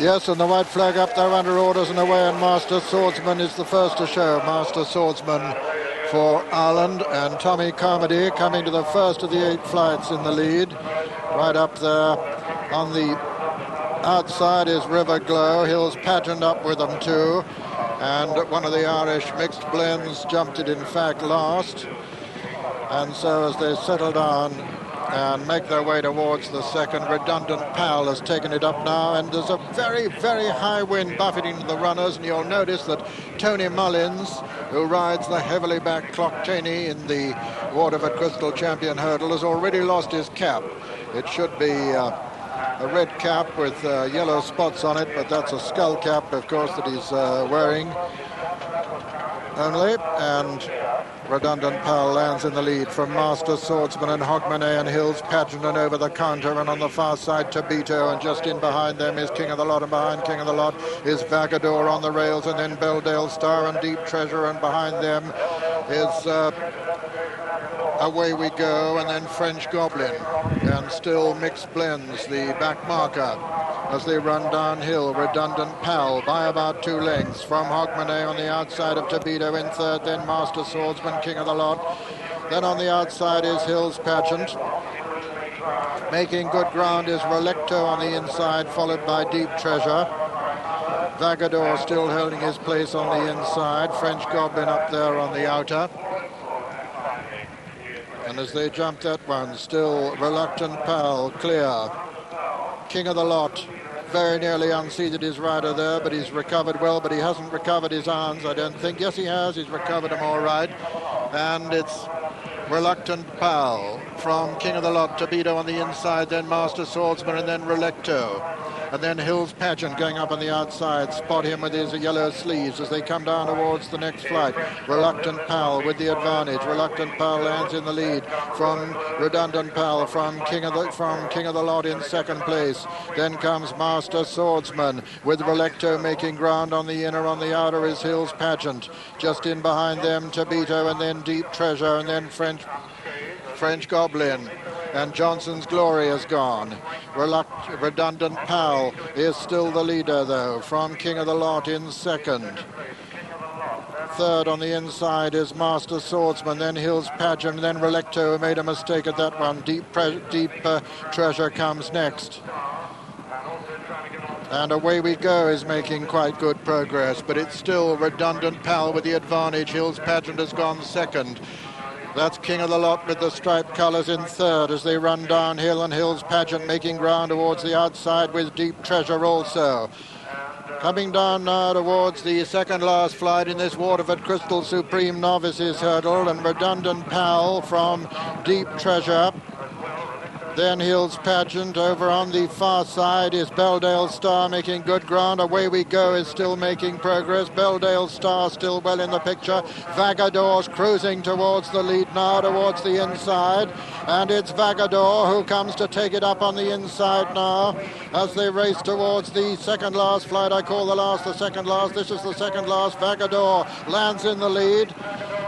Yes, and the white flag up there under orders and away, and Master Swordsman is the first to show. Master Swordsman for Ireland, and Tommy Carmody coming to the first of the 8 flights in the lead. Right up there on the outside is River Glow. Hills Pageant up with them too. And one of the Irish mixed blends jumped it, in fact, last. And so as they settle down and make their way towards the second, Redundant Pal has taken it up now, and there's a very, very high wind buffeting the runners, and you'll notice that Tony Mullins, who rides the heavily backed Clock Cheney in the Waterford Crystal Champion Hurdle, has already lost his cap. It should be a red cap with yellow spots on it, but that's a skull cap, of course, that he's wearing only, and Redundant Pal lands in the lead from Master Swordsman and Hogmanay and Hills Pageant, and over the counter and on the far side Tabito, and just in behind them is King of the Lot, and behind King of the Lot is Vagador on the rails, and then Belldale Star and Deep Treasure, and behind them is Away We Go, and then French Goblin, and still Mixed Blends, the back marker, as they run downhill. Redundant Pal by about 2 lengths from Hogmanay on the outside of Tabito in third, then Master Swordsman, King of the Lot. Then on the outside is Hills Pageant. Making good ground is Relecto on the inside, followed by Deep Treasure. Vagador still holding his place on the inside. French Goblin up there on the outer. And as they jump that one, still Reluctant Pal clear. King of the Lot very nearly unseated his rider there, but he's recovered well, but he hasn't recovered his arms, I don't think. Yes, he has. He's recovered them all right. And it's Reluctant Pal from King of the Lot, Tabito on the inside, then Master Swordsman, and then Relecto. And then Hills Pageant going up on the outside. Spot him with his yellow sleeves as they come down towards the next flight. Reluctant Pal with the advantage. Reluctant Pal lands in the lead from Redundant Pal from King of the Lot in second place. Then comes Master Swordsman with Relecto making ground on the inner. On the outer is Hills Pageant. Just in behind them Tabito, and then Deep Treasure, and then French Goblin. And Johnson's Glory is gone. Redundant Pal is still the leader, though, from King of the Lot in second. Third on the inside is Master Swordsman, then Hills Pageant, then Relecto, who made a mistake at that one. Deep Treasure comes next. And Away We Go is making quite good progress, but it's still Redundant Pal with the advantage. Hills Pageant has gone second. That's King of the Lot with the striped colours in third as they run downhill, and Hills Pageant making ground towards the outside with Deep Treasure also. Coming down now towards the second last flight in this Waterford Crystal Supreme Novices Hurdle, and Redundant Pal from Deep Treasure. Then Hills Pageant. Over on the far side is Belldale Star making good ground. Away We Go is still making progress. Belldale Star still well in the picture. Vagador's cruising towards the lead now, towards the inside. And it's Vagador who comes to take it up on the inside now as they race towards the second last flight. I call the second last. This is the second last. Vagador lands in the lead.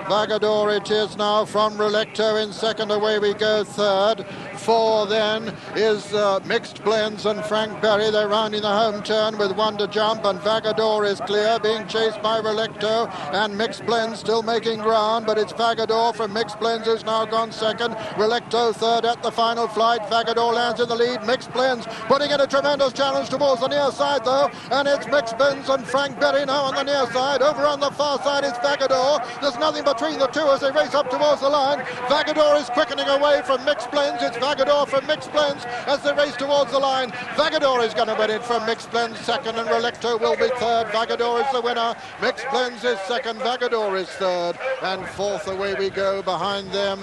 Vagador it is now from Relecto in second. Away We Go third. Four then is Mixed Blends and Frank Berry. They're rounding the home turn with one to jump, and Vagador is clear, being chased by Relecto, and Mixed Blends still making ground, but it's Vagador from Mixed Blends who's now gone second. Relecto third at the final flight. Vagador lands in the lead. Mixed Blends putting in a tremendous challenge towards the near side though, and it's Mixed Blends and Frank Berry now on the near side. Over on the far side is Vagador. There's nothing between the two as they race up towards the line. Vagador is quickening away from Mixed Blends. It's Vagador from Mixed Blends as they race towards the line. Vagador is going to win it from Mixed Blends second, and Relecto will be third. Vagador is the winner. Mixed Blends is second. Vagador is third, and fourth. Away We Go. Behind them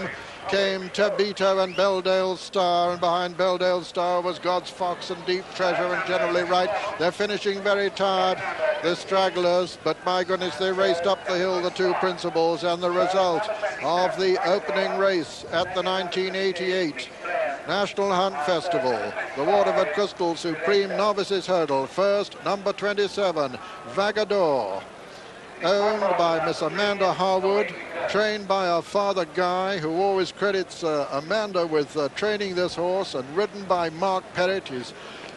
came Tabito and Belldale Star, and behind Belldale Star was God's Fox and Deep Treasure and Generally Right. They're finishing very tired, the stragglers, but my goodness, they raced up the hill, the two principals, and the result of the opening race at the 1988 National Hunt Festival, the Waterford Crystal Supreme Novices Hurdle. First, number 27, Vagador, owned by Miss Amanda Harwood, trained by her father Guy, who always credits Amanda with training this horse, and ridden by Mark Perrett, his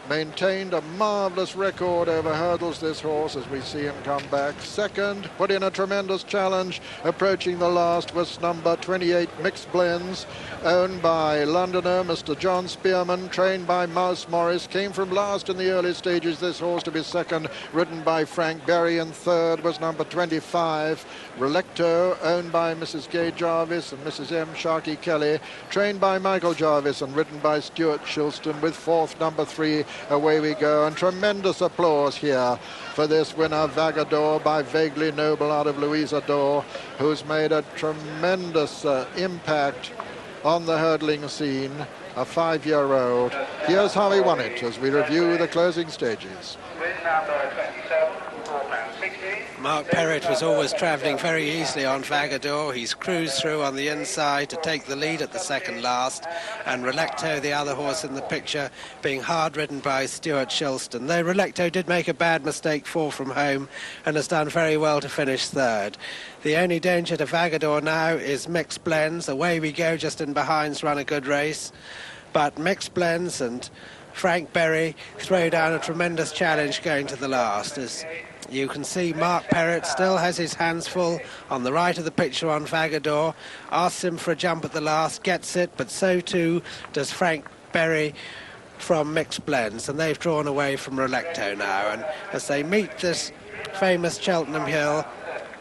Maintained a marvellous record over hurdles, this horse, as we see him come back. Second, put in a tremendous challenge. Approaching the last was number 28, Mixed Blends, owned by Londoner Mr. John Spearman, trained by Mouse Morris. Came from last in the early stages, this horse to be second, ridden by Frank Berry. And third was number 25, Relecto, owned by Mrs. Gay Jarvis and Mrs. M. Sharkey Kelly, trained by Michael Jarvis and ridden by Stuart Shilston, with fourth, number 3, Away We Go. And tremendous applause here for this winner, Vagador, by Vaguely Noble out of Louisa Dore, who's made a tremendous impact on the hurdling scene, a 5-year-old. Here's how he won it as we review the closing stages. Mark Perrott was always travelling very easily on Vagador. He's cruised through on the inside to take the lead at the second last, and Relecto, the other horse in the picture, being hard ridden by Stuart Shilston. Though Relecto did make a bad mistake, fall from home, and has done very well to finish third. The only danger to Vagador now is Mixed Blends. Away We Go, just in behind's run a good race, but Mixed Blends and Frank Berry throw down a tremendous challenge going to the last. As you can see, Mark Perrott still has his hands full on the right of the picture on Vagador. Asks him for a jump at the last, gets it, but so too does Frank Berry from Mixed Blends, and they've drawn away from Relecto now. And as they meet this famous Cheltenham Hill,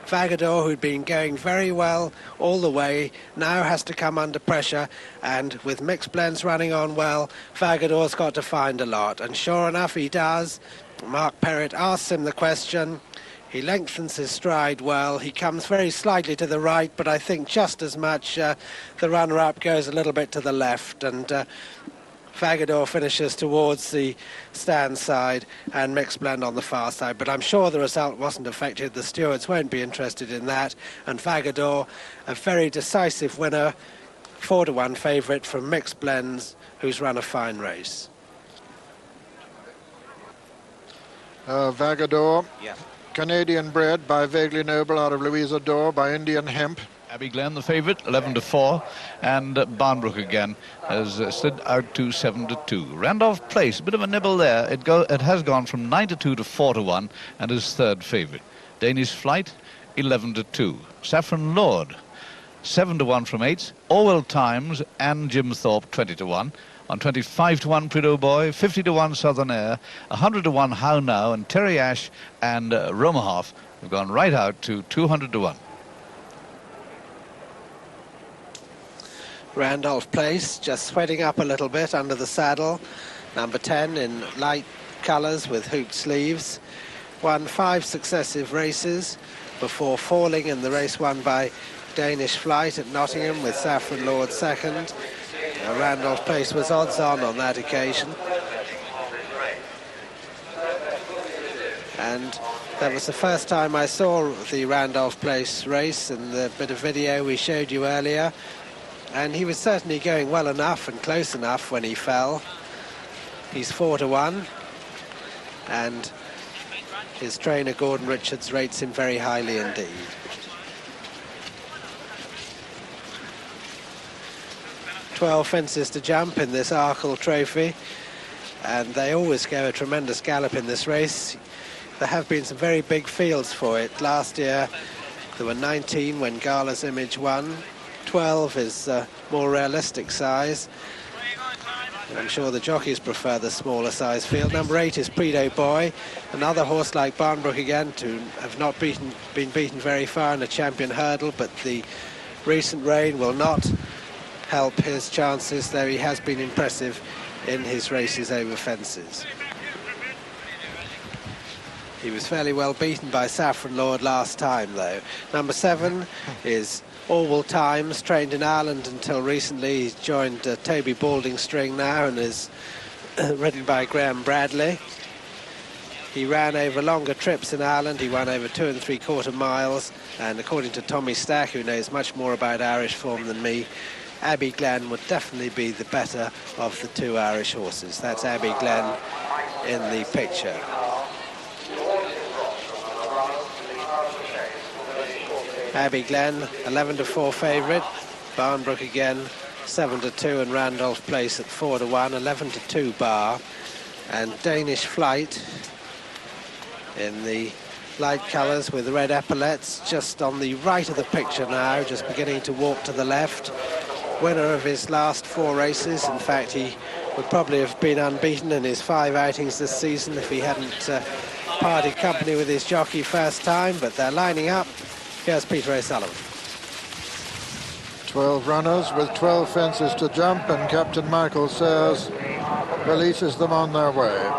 Vagador, who'd been going very well all the way, now has to come under pressure, and with Mixed Blends running on well, Vagador's got to find a lot, and sure enough he does. Mark Perrott asks him the question. He lengthens his stride well. He comes very slightly to the right, but I think just as much the runner-up goes a little bit to the left, and Vagador finishes towards the stand side and Mixed Blend on the far side. But I'm sure the result wasn't affected. The stewards won't be interested in that. And Vagador, a very decisive winner, 4-1 favourite from Mixed Blends, who's run a fine race. Vagador, yeah. Canadian bred by Vaguely Noble out of Louisa Dore, by Indian Hemp. Abbey Glen, the favourite, 11-4, and Barnbrook again has slid out to 7-2. Randolph Place, a bit of a nibble there. It has gone from 9-2 to 4-1 and is third favourite. Danish Flight, 11-2. Saffron Lord, 7-1 from 8. Orwell Times and Jim Thorpe, 20-1. On 25-1 Prideaux Boy, 50-1 Southern Air, 100-1 How Now, and Terry Ash and Romahoff have gone right out to 200-1. Randolph Place just sweating up a little bit under the saddle. Number 10 in light colours with hooped sleeves. Won 5 successive races before falling in the race won by Danish Flight at Nottingham with Saffron Lord second. Randolph Place was odds on that occasion. And that was the first time I saw the Randolph Place race in the bit of video we showed you earlier. And he was certainly going well enough and close enough when he fell. He's 4-1. And his trainer, Gordon Richards, rates him very highly indeed. Twelve fences to jump in this Arkle trophy, and they always go a tremendous gallop in this race. There have been some very big fields for it. Last year there were 19 when Gala's Image won. 12 is more realistic size. I'm sure the jockeys prefer the smaller size field. Number 8 is Prideaux Boy, another horse like Barnbrook again, to have not been beaten very far in a champion hurdle, but the recent rain will not help his chances, though he has been impressive in his races over fences. He was fairly well beaten by Saffron Lord last time, though. Number 7 is Orwell Times, trained in Ireland until recently. He's joined Toby Balding String now and is ridden by Graham Bradley. He ran over longer trips in Ireland. He won over 2 3/4 miles, and according to Tommy Stack, who knows much more about Irish form than me, Abbey Glen would definitely be the better of the 2 Irish horses. That's Abbey Glen in the picture. Abbey Glen, 11-4 favourite. Barnbrook again, 7-2, and Randolph Place at 4-1, 11-2 bar. And Danish Flight in the light colours with red epaulets, just on the right of the picture now, just beginning to walk to the left. Winner of his last 4 races. In fact, he would probably have been unbeaten in his 5 outings this season if he hadn't parted company with his jockey first time. But they're lining up. Here's Peter O'Sullivan. 12 runners with 12 fences to jump, and Captain Michael Sayers releases them on their way.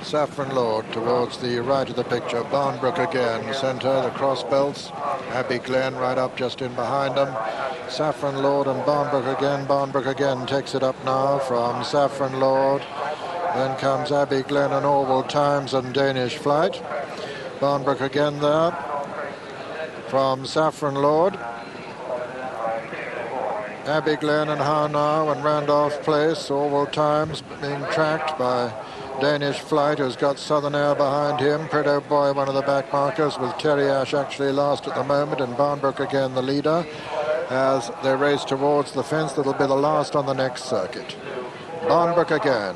Saffron Lord towards the right of the picture, Barnbrook again, centre, the cross belts, Abbey Glen right up just in behind them. Saffron Lord and Barnbrook again takes it up now from Saffron Lord. Then comes Abbey Glen and Orwell Times and Danish Flight. Barnbrook again there from Saffron Lord. Abbey Glen and How Now and Randolph Place, Orwell Times being tracked by Danish Flight, who's got Southern Air behind him. Prideaux Boy, one of the back markers, with Terry Ash actually last at the moment, and Barnbrook again the leader as they race towards the fence that'll be the last on the next circuit. Barnbrook again,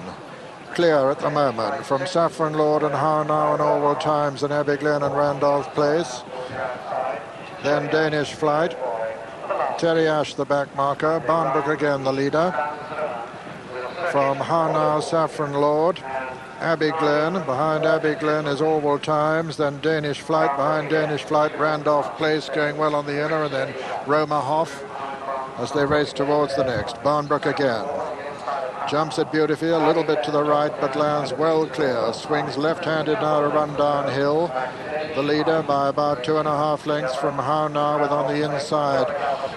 clear at the moment from Saffron Lord and How Now and Orwell Times and Abbey Glen and Randolph Place. Then Danish Flight, Terry Ash the back marker, Barnbrook again the leader. From How Now, Saffron Lord, Abbey Glen, behind Abbey Glen is Orwell Times, then Danish Flight, behind Danish Flight, Randolph Place going well on the inner, and then Roma Hoff as they race towards the next. Barnbrook again. Jumps it beautifully, a little bit to the right, but lands well clear. Swings left-handed now to run downhill. The leader by about 2.5 lengths from How Now, with on the inside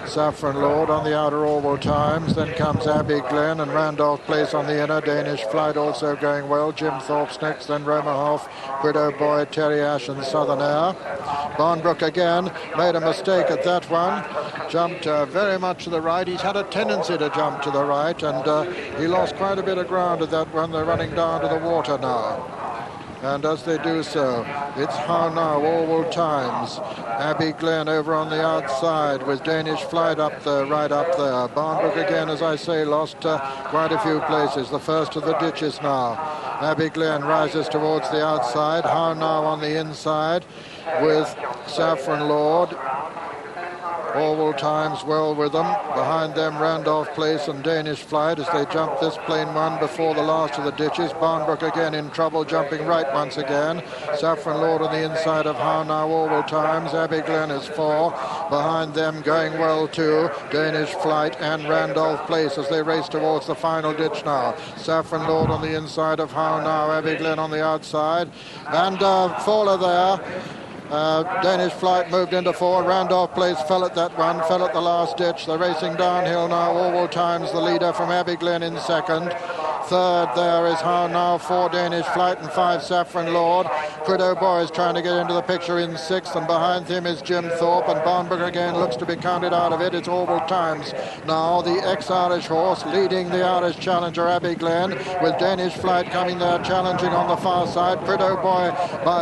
Saffron Lord, on the outer Orwell Times. Then comes Abbey Glen and Randolph Place on the inner. Danish Flight also going well. Jim Thorpe's next, then Roma Hoff, Prideaux Boy, Terry Ash and Southern Air. Barnbrook again made a mistake at that one. Jumped very much to the right. He's had a tendency to jump to the right, and he lost quite a bit of ground at that one. They're running down to the water now. And as they do so, it's How Now, Orwell Times, Abbey Glen over on the outside with Danish Flight up there, right up there. Barnbrook again, as I say, lost quite a few places. The first of the ditches now. Abbey Glen rises towards the outside. How Now on the inside with Saffron Lord. Orwell Times well with them. Behind them, Randolph Place and Danish Flight as they jump this plain one before the last of the ditches. Barnbrook again in trouble, jumping right once again. Saffron Lord on the inside of How Now, Orwell Times. Abbey Glen is 4. Behind them, going well too, Danish Flight and Randolph Place as they race towards the final ditch now. Saffron Lord on the inside of How Now, Abbey Glen on the outside. And Fowler there. Danish Flight moved into 4. Randolph Place fell at that one, fell at the last ditch. They're racing downhill now. Orwell Times the leader from Abbey Glen in second. Third there is How Now, 4 Danish Flight and 5 Saffron Lord. Prideaux Boy is trying to get into the picture in 6th, and behind him is Jim Thorpe, and Barnbrook again looks to be counted out of it. It's Orwell Times now, the ex-Irish horse, leading the Irish challenger Abbey Glen, with Danish Flight coming there challenging on the far side. Prideaux Boy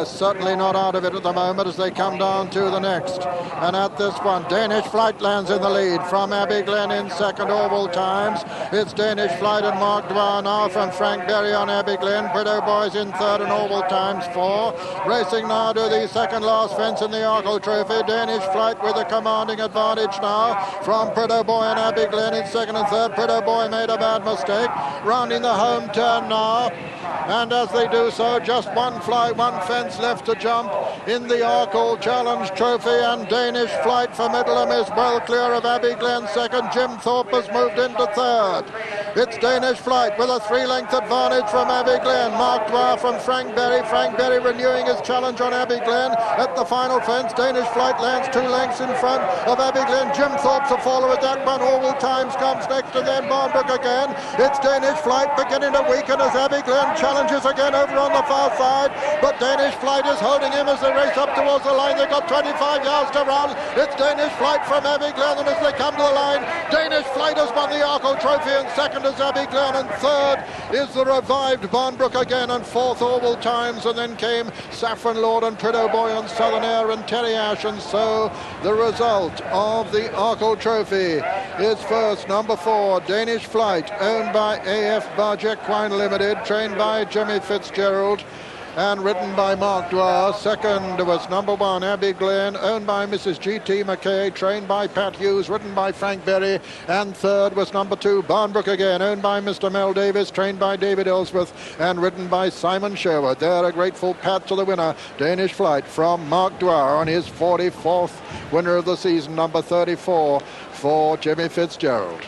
certainly not out of it at the moment as they come down to the next. And at this one, Danish Flight lands in the lead from Abbey Glen in second. Orwell Times. It's Danish Flight and Mark Dwyer now from Frank Berry on Abbey Glen. Prideaux Boy's in third and Orwell Times 4. Racing now to the second last fence in the Arkle Trophy. Danish Flight with a commanding advantage now from Prideaux Boy and Abbey Glen in second and third. Prideaux Boy made a bad mistake. Rounding the home turn now. And as they do so, just one fly, one fence left to jump in the Arkle Challenge Trophy, and Danish Flight for Middleham is well clear of Abbey Glen second. Jim Thorpe has moved into third. It's Danish Flight with a 3-length advantage from Abbey Glen. Mark Dwyer from Frank Berry. Frank Berry renewing his challenge on Abbey Glen at the final fence. Danish Flight lands 2 lengths in front of Abbey Glen. Jim Thorpe's a follower at that one. Orwell Times comes next, and then Barnbrook again. It's Danish Flight beginning to weaken as Abbey Glen challenges again over on the far side, but Danish Flight is holding him as they race up towards the line. They've got 25 yards to run. It's Danish Flight from Abbey Glen, and as they come to the line, Danish Flight has won the Arkle Trophy in second second is Abbey Glen, and third is the revived Barnbrook again, and fourth Orwell Times, and then came Saffron Lord and Prideaux Boy and Southern Air and Terry Ash. And so the result of the Arkle Trophy is first, number 4, Danish Flight, owned by AF Barjack Wine Limited, trained by Jimmy Fitzgerald and ridden by Mark Dwyer. Second was number 1, Abbey Glen, owned by Mrs. G.T. McKay, trained by Pat Hughes, ridden by Frank Berry. And third was number 2, Barnbrook again, owned by Mr. Mel Davis, trained by David Ellsworth and ridden by Simon Sherwood. There, a grateful pat to the winner, Danish Flight, from Mark Dwyer on his 44th winner of the season, number 34 for Jimmy Fitzgerald.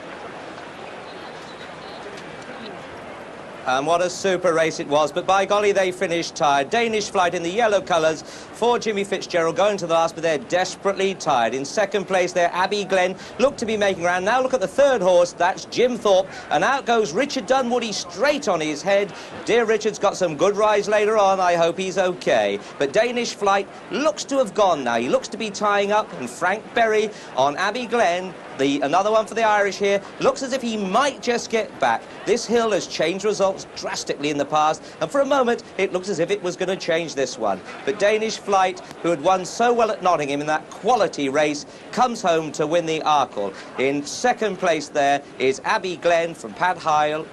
And what a super race it was, but by golly, they finished tired. Danish Flight in the yellow colours for Jimmy Fitzgerald going to the last, but they're desperately tired. In second place there, Abbey Glen looked to be making around. Now look at the third horse, that's Jim Thorpe, and out goes Richard Dunwoody straight on his head. Dear Richard's got some good rides later on, I hope he's okay. But Danish Flight looks to have gone now. He looks to be tying up, and Frank Berry on Abbey Glen, another one for the Irish here, looks as if he might just get back. This hill has changed results drastically in the past, and for a moment it looks as if it was going to change this one. But Danish Flight, who had won so well at Nottingham in that quality race, comes home to win the Arkle. In second place there is Abbey Glen from Pat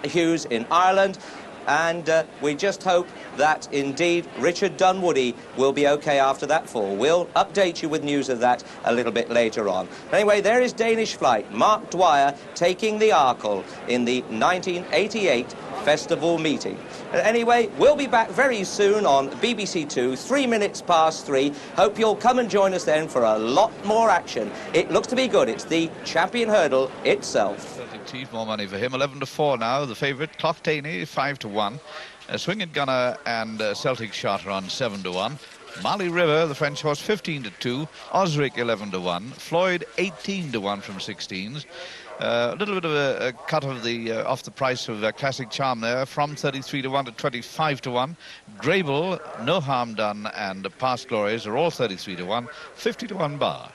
Hughes in Ireland. And we just hope that indeed Richard Dunwoody will be okay after that fall. We'll update you with news of that a little bit later on. Anyway, there is Danish Flight, Mark Dwyer taking the Arkle in the 1988 festival meeting. Anyway, we'll be back very soon on BBC Two, 3 minutes past 3. Hope you'll come and join us then for a lot more action. It looks to be good. It's the champion hurdle itself. Chief, more money for him. 11-4 now. The favourite, Clough-Taney, 5-1. Swinging Gunner and Celtic Shot are on 7-1. Mali River, the French horse, 15-2. Osric, 11-1. Floyd, 18-1 from 16s. A little bit of a cut of the off the price of Classic Charm there, from 33-1 to 25-1. Grable, No Harm Done, and Past Glories are all 33-1, 50-1 bar.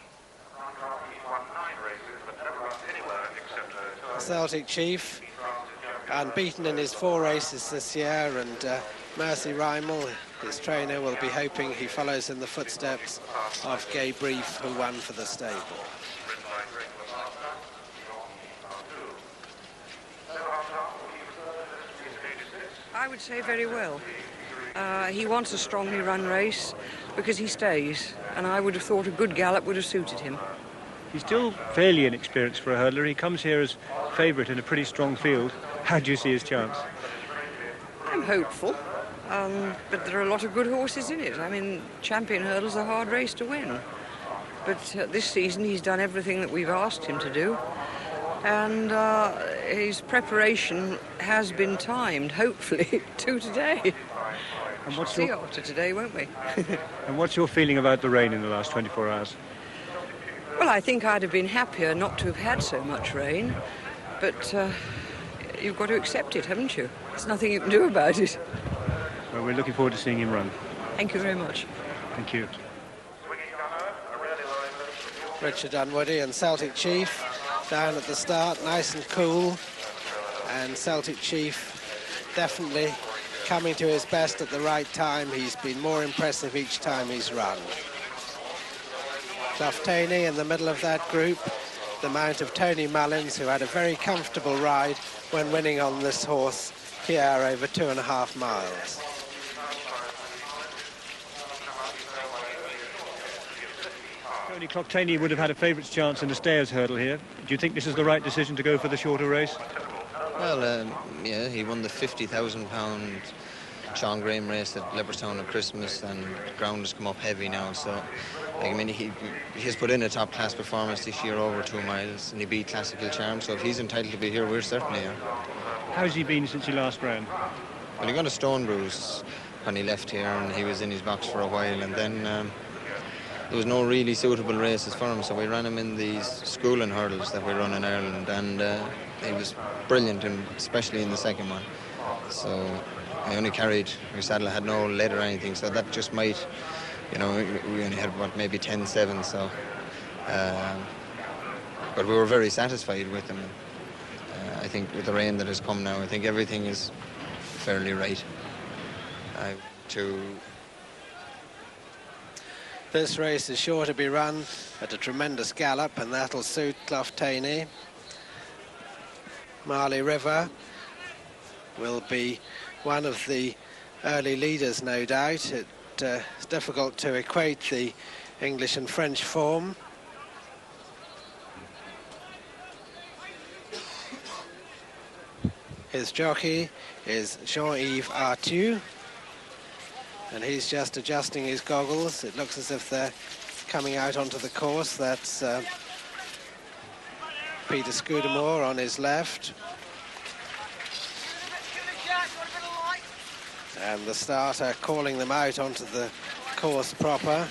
Celtic Chief, unbeaten in his 4 races this year, and Mercy Rymel, his trainer, will be hoping he follows in the footsteps of Gay Brief, who won for the stable. I would say very well. He wants a strongly run race because he stays, and I would have thought a good gallop would have suited him. He's still fairly inexperienced for a hurdler. He comes here as favourite in a pretty strong field. How do you see his chance? I'm hopeful, but there are a lot of good horses in it. I mean, champion hurdle's a hard race to win. But this season he's done everything that we've asked him to do, and his preparation has been timed, hopefully, to today. And We'll see after today, won't we? And what's your feeling about the rain in the last 24 hours? Well, I think I'd have been happier not to have had so much rain, but you've got to accept it, haven't you? There's nothing you can do about it. Well, we're looking forward to seeing him run. Thank you very much. Thank you. Richard Dunwoody and Celtic Chief down at the start, nice and cool, and Celtic Chief definitely coming to his best at the right time. He's been more impressive each time he's run. Clough-Taney in the middle of that group, the mount of Tony Mullins, who had a very comfortable ride when winning on this horse, Pierre, over 2.5 miles. Tony Clough-Taney would have had a favourite's chance in the Stayers hurdle here. Do you think this is the right decision to go for the shorter race? Well, yeah, he won the £50,000 Sean Graham race at Leopardstown at Christmas, and the ground has come up heavy now, so like, I mean, he has put in a top class performance this year over 2 miles, and he beat Classical Charm, so if he's entitled to be here, we're certainly here. How's he been since he last ran? Well, he got a stone bruise when he left here, and he was in his box for a while, and then there was no really suitable races for him, so we ran him in these schooling hurdles that we run in Ireland, and he was brilliant, and especially in the second one. So I only carried, my saddle had no lead or anything, so that just might, you know, we only had, what, maybe 10-7, so, but we were very satisfied with him. I think with the rain that has come now, I think everything is fairly right. This race is sure to be run at a tremendous gallop, and that'll suit Clough Taney. Marley River will be one of the early leaders, no doubt. It's difficult to equate the English and French form. His jockey is Jean-Yves Artu, and he's just adjusting his goggles. It looks as if they're coming out onto the course. That's Peter Scudamore on his left. And the starter calling them out onto the course proper.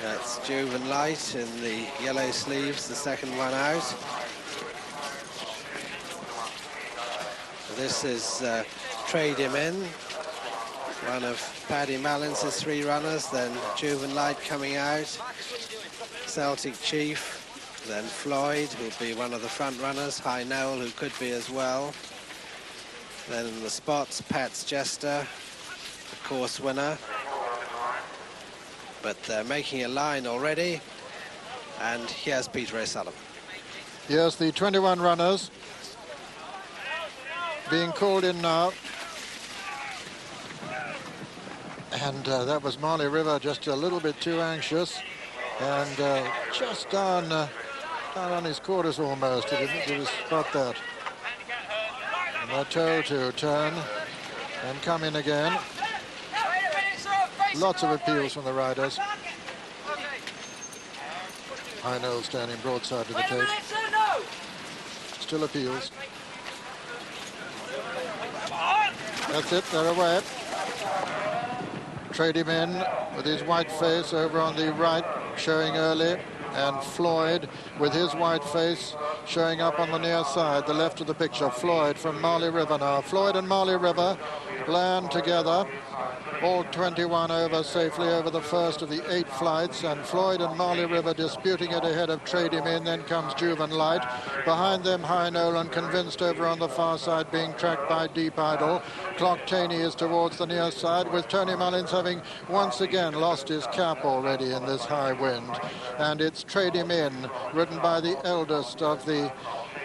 That's Juven Light in the yellow sleeves, the second one out. This is Trade Him In, one of Paddy Mallins's 3 runners, then Juven Light coming out, Celtic Chief, then Floyd, who'll be one of the front runners, High Noel, who could be as well. Then in the spots, Pat's Jester, the course winner. But they're making a line already, and here's Peter O'Sullivan. Yes, the 21 runners being called in now. And that was Marley River, just a little bit too anxious, and just down on his quarters almost. He didn't spot that. And they're told to turn and come in again. Lots of appeals from the riders. High Noel standing broadside to the tape. Still appeals. That's it, they're away. Trade Him In with his white face over on the right, showing early, and Floyd with his white face showing up on the near side, the left of the picture. Floyd from Marley River now. Floyd and Marley River land together. All 21 over safely over the first of the 8 flights, and Floyd and Marley River disputing it ahead of Trade Him In. Then comes Juven Light. Behind them, High Noel and Convinced over on the far side, being tracked by Deep Idol. Clock Taney is towards the near side, with Tony Mullins having once again lost his cap already in this high wind. And it's Trade Him In, ridden by the eldest of the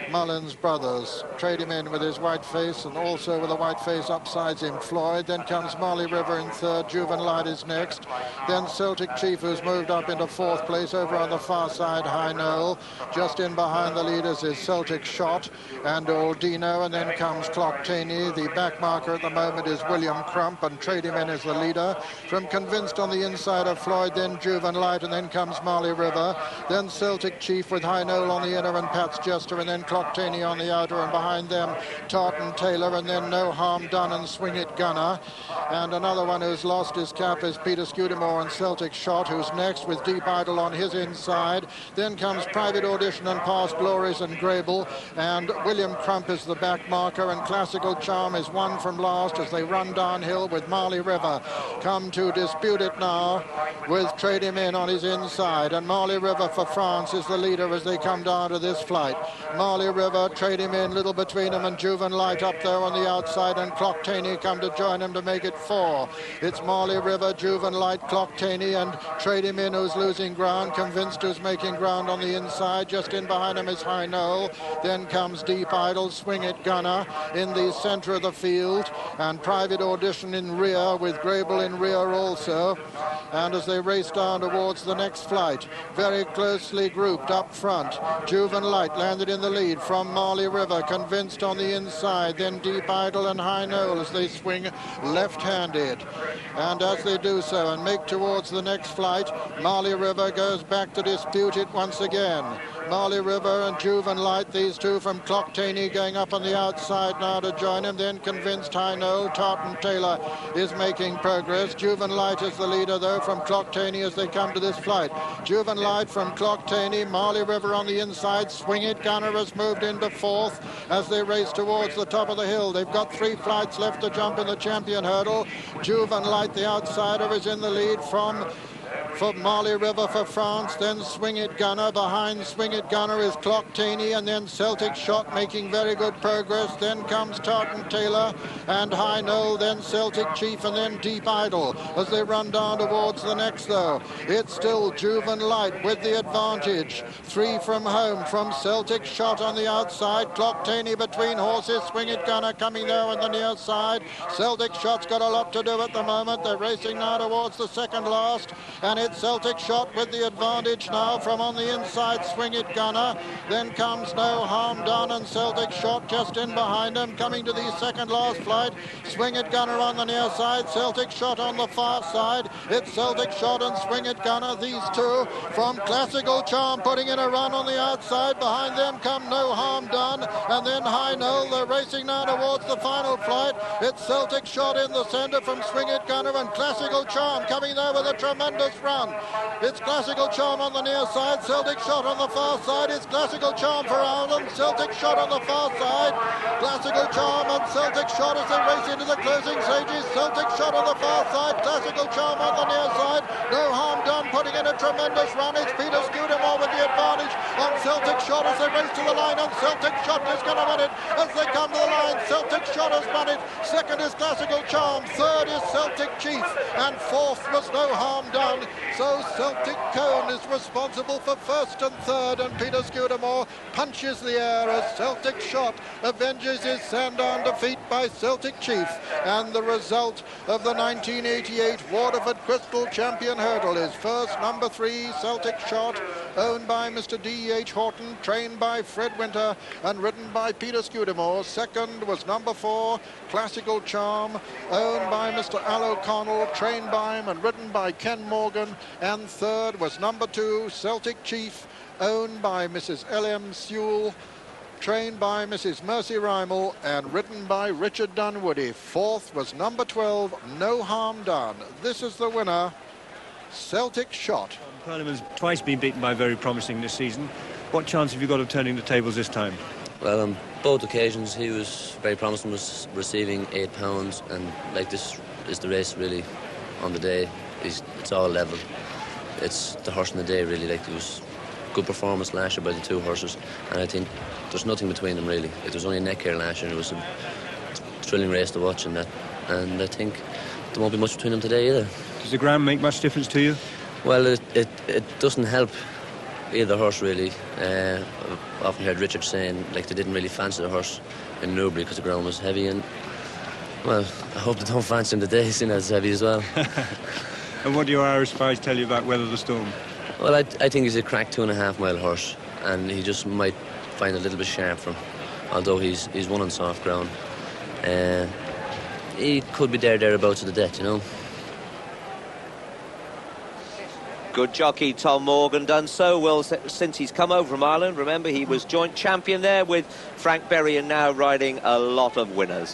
Mullins brothers. Trade Him In with his white face, and also with a white face upsides him, Floyd. Then comes Marley River in third. Juven Light is next. Then Celtic Chief, who's moved up into 4th place over on the far side, High Noel. Just in behind the leaders is Celtic Shot and Aldino, and then comes Clock Taney. The back marker at the moment is William Crump, and Trade Him In is the leader. From Convinced on the inside of Floyd, then Juven Light, and then comes Marley River. Then Celtic Chief with High Noel on the inner and Pat's Jester, and then Clock Taney on the outer, and behind them Tartan Taylor, and then No Harm Done and Swing It Gunner. And another one who's lost his cap is Peter Scudamore and Celtic Shot, who's next with Deep Idol on his inside. Then comes Private Audition and Past Glories and Grable, and William Crump is the back marker, and Classical Charm is one from last as they run downhill, with Marley River come to dispute it now with Trade Him In on his inside. And Marley River for France is the leader as they come down to this flight. Marley River, Trade Him In, little between them, and Juven Light up there on the outside, and Clock Taney come to join him to make it 4. It's Marley River, Juven Light, Clock Taney, and Trade Him In, who's losing ground. Convinced, who's making ground on the inside. Just in behind him is High Noel. Then comes Deep Idol, Swing It Gunner in the centre of the field, and Private Audition in rear, with Grable in rear also. And as they race down towards the next flight, very closely grouped up front, Juven Light landed in the lead from Marley River. Convinced on the inside, then Deep Idol and High Noel as they swing left-handed. And as they do so and make towards the next flight, Marley River goes back to dispute it once again. Marley River and Juven Light, these two from Clock Taney, going up on the outside now to join him. Then Convinced, High Noel, Tartan Taylor is making progress. Juven Light is the leader though from Clock Taney as they come to this flight. Juven Light from Clock Taney, Marley River on the inside. Swing It Gunner has moved into 4th as they race towards the top of the hill. They've got 3 flights left to jump in the champion hurdle. Juven Light, the outsider, is in the lead from for Marley River for France, then Swing It Gunner. Behind Swing It Gunner is Clock Taney, and then Celtic Shot making very good progress. Then comes Tartan Taylor and High Knoll, then Celtic Chief, and then Deep Idol. As they run down towards the next, though, it's still Juven Light with the advantage. 3 from home from Celtic Shot on the outside. Clock Taney between horses. Swing It Gunner coming there on the near side. Celtic Shot's got a lot to do at the moment. They're racing now towards the second last, and it's Celtic Shot with the advantage now from on the inside. Swing It Gunner. Then comes No Harm Done, and Celtic Shot just in behind them, coming to the second last flight. Swing It Gunner on the near side. Celtic Shot on the far side. It's Celtic Shot and Swing It Gunner. These two from Classical Charm putting in a run on the outside. Behind them come No Harm Done, and then High Knoll. They're racing now towards the final flight. It's Celtic Shot in the centre from Swing It Gunner, and Classical Charm coming there with a tremendous run. It's Classical Charm on the near side. Celtic Shot on the far side. It's Classical Charm for Ireland. Celtic Shot on the far side. Classical Charm and Celtic Shot as they race into the closing stages. Celtic Shot on the far side. Classical Charm on the near side. No Harm Done putting in a tremendous run. It's Peter Scudamore with the advantage on Celtic Shot as they race to the line, and Celtic Shot is going to win it as they come to the line. Celtic Shot has won it. Second is Classical Charm. Third is Celtic Chief, and fourth was No Harm Done. So Celtic Cone is responsible for first and third, and Peter Scudamore punches the air as Celtic Shot avenges his Sandown defeat by Celtic Chief. And the result of the 1988 Waterford Crystal Champion Hurdle is first, number 3, Celtic Shot, owned by Mr. D.H. Horton, trained by Fred Winter and ridden by Peter Scudamore. Second was number 4, Classical Charm, owned by Mr. Al O'Connell, trained by him and ridden by Ken Morgan. And third was number 2, Celtic Chief, owned by Mrs. L.M. Sewell, trained by Mrs. Mercy Rymel and ridden by Richard Dunwoody. Fourth was number 12, No Harm Done. This is the winner, Celtic Shot. Parliament's twice been beaten by Very Promising this season. What chance have you got of turning the tables this time? Well, on both occasions, he was Very Promising, was receiving £8, and like this is the race really on the day. It's all level. It's the horse in the day really. Like, it was good performance last year by the two horses, and I think there's nothing between them really. It was only a neck here last year, and it was a thrilling race to watch, and I think there won't be much between them today either. Does the ground make much difference to you? Well, it doesn't help either horse really. I've often heard Richard saying like they didn't really fancy the horse in Newbury because the ground was heavy, and well, I hope they don't fancy him today, seeing as it's heavy as well. And what do your Irish spies tell you about Weather the Storm? Well, I think he's a crack 2.5 mile horse, and he just might find it a little bit sharp for him, although he's won on soft ground. He could be thereabouts to the death, you know. Good jockey Tom Morgan, done so well since he's come over from Ireland. Remember, he was joint champion there with Frank Berry, and now riding a lot of winners.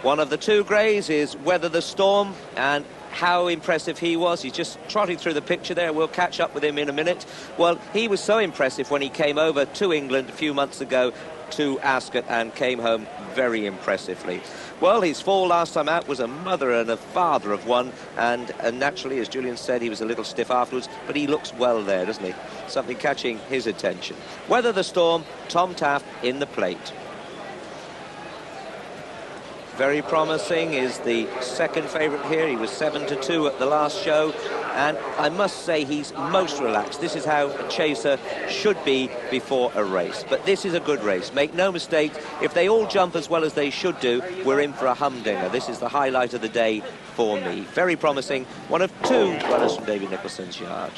One of the two greys is Weather the Storm, and how impressive he was. He's just trotting through the picture there. We'll catch up with him in a minute. Well, he was so impressive when he came over to England a few months ago to Ascot and came home very impressively. Well, his fall last time out was a mother and a father of one, and naturally, as Julian said, he was a little stiff afterwards, but he looks well there, doesn't he? Something catching his attention. Weather the Storm, Tom Taft in the plate. Very Promising is the second favourite here. He was 7-2 at the last show, and I must say he's most relaxed. This is how a chaser should be before a race. But this is a good race. Make no mistake, if they all jump as well as they should do, we're in for a humdinger. This is the highlight of the day for me. Very Promising, one of two runners from David Nicholson's yard.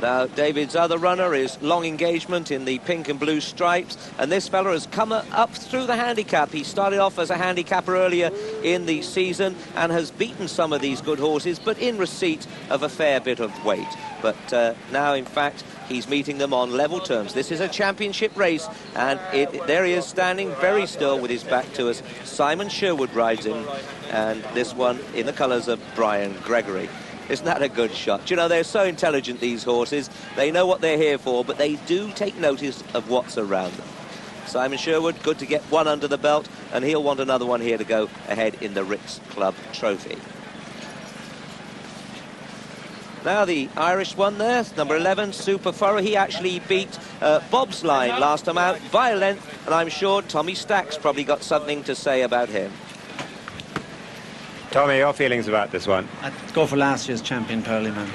Now, David's other runner is Long Engagement in the pink and blue stripes, and this fella has come up through the handicap. He started off as a handicapper earlier in the season and has beaten some of these good horses, but in receipt of a fair bit of weight. But now, in fact, he's meeting them on level terms. This is a championship race, and there he is standing very still with his back to us. Simon Sherwood rides in, and this one in the colours of Brian Gregory. Isn't that a good shot? You know, they're so intelligent, these horses. They know what they're here for, but they do take notice of what's around them. Simon Sherwood, good to get one under the belt, and he'll want another one here to go ahead in the Ritz Club Trophy. Now the Irish one there, number 11, Super Furrow. He actually beat Bob's Line last time out by a length, and I'm sure Tommy Stack's probably got something to say about him. Tommy, your feelings about this one? I'd go for last year's champion, Pearlyman.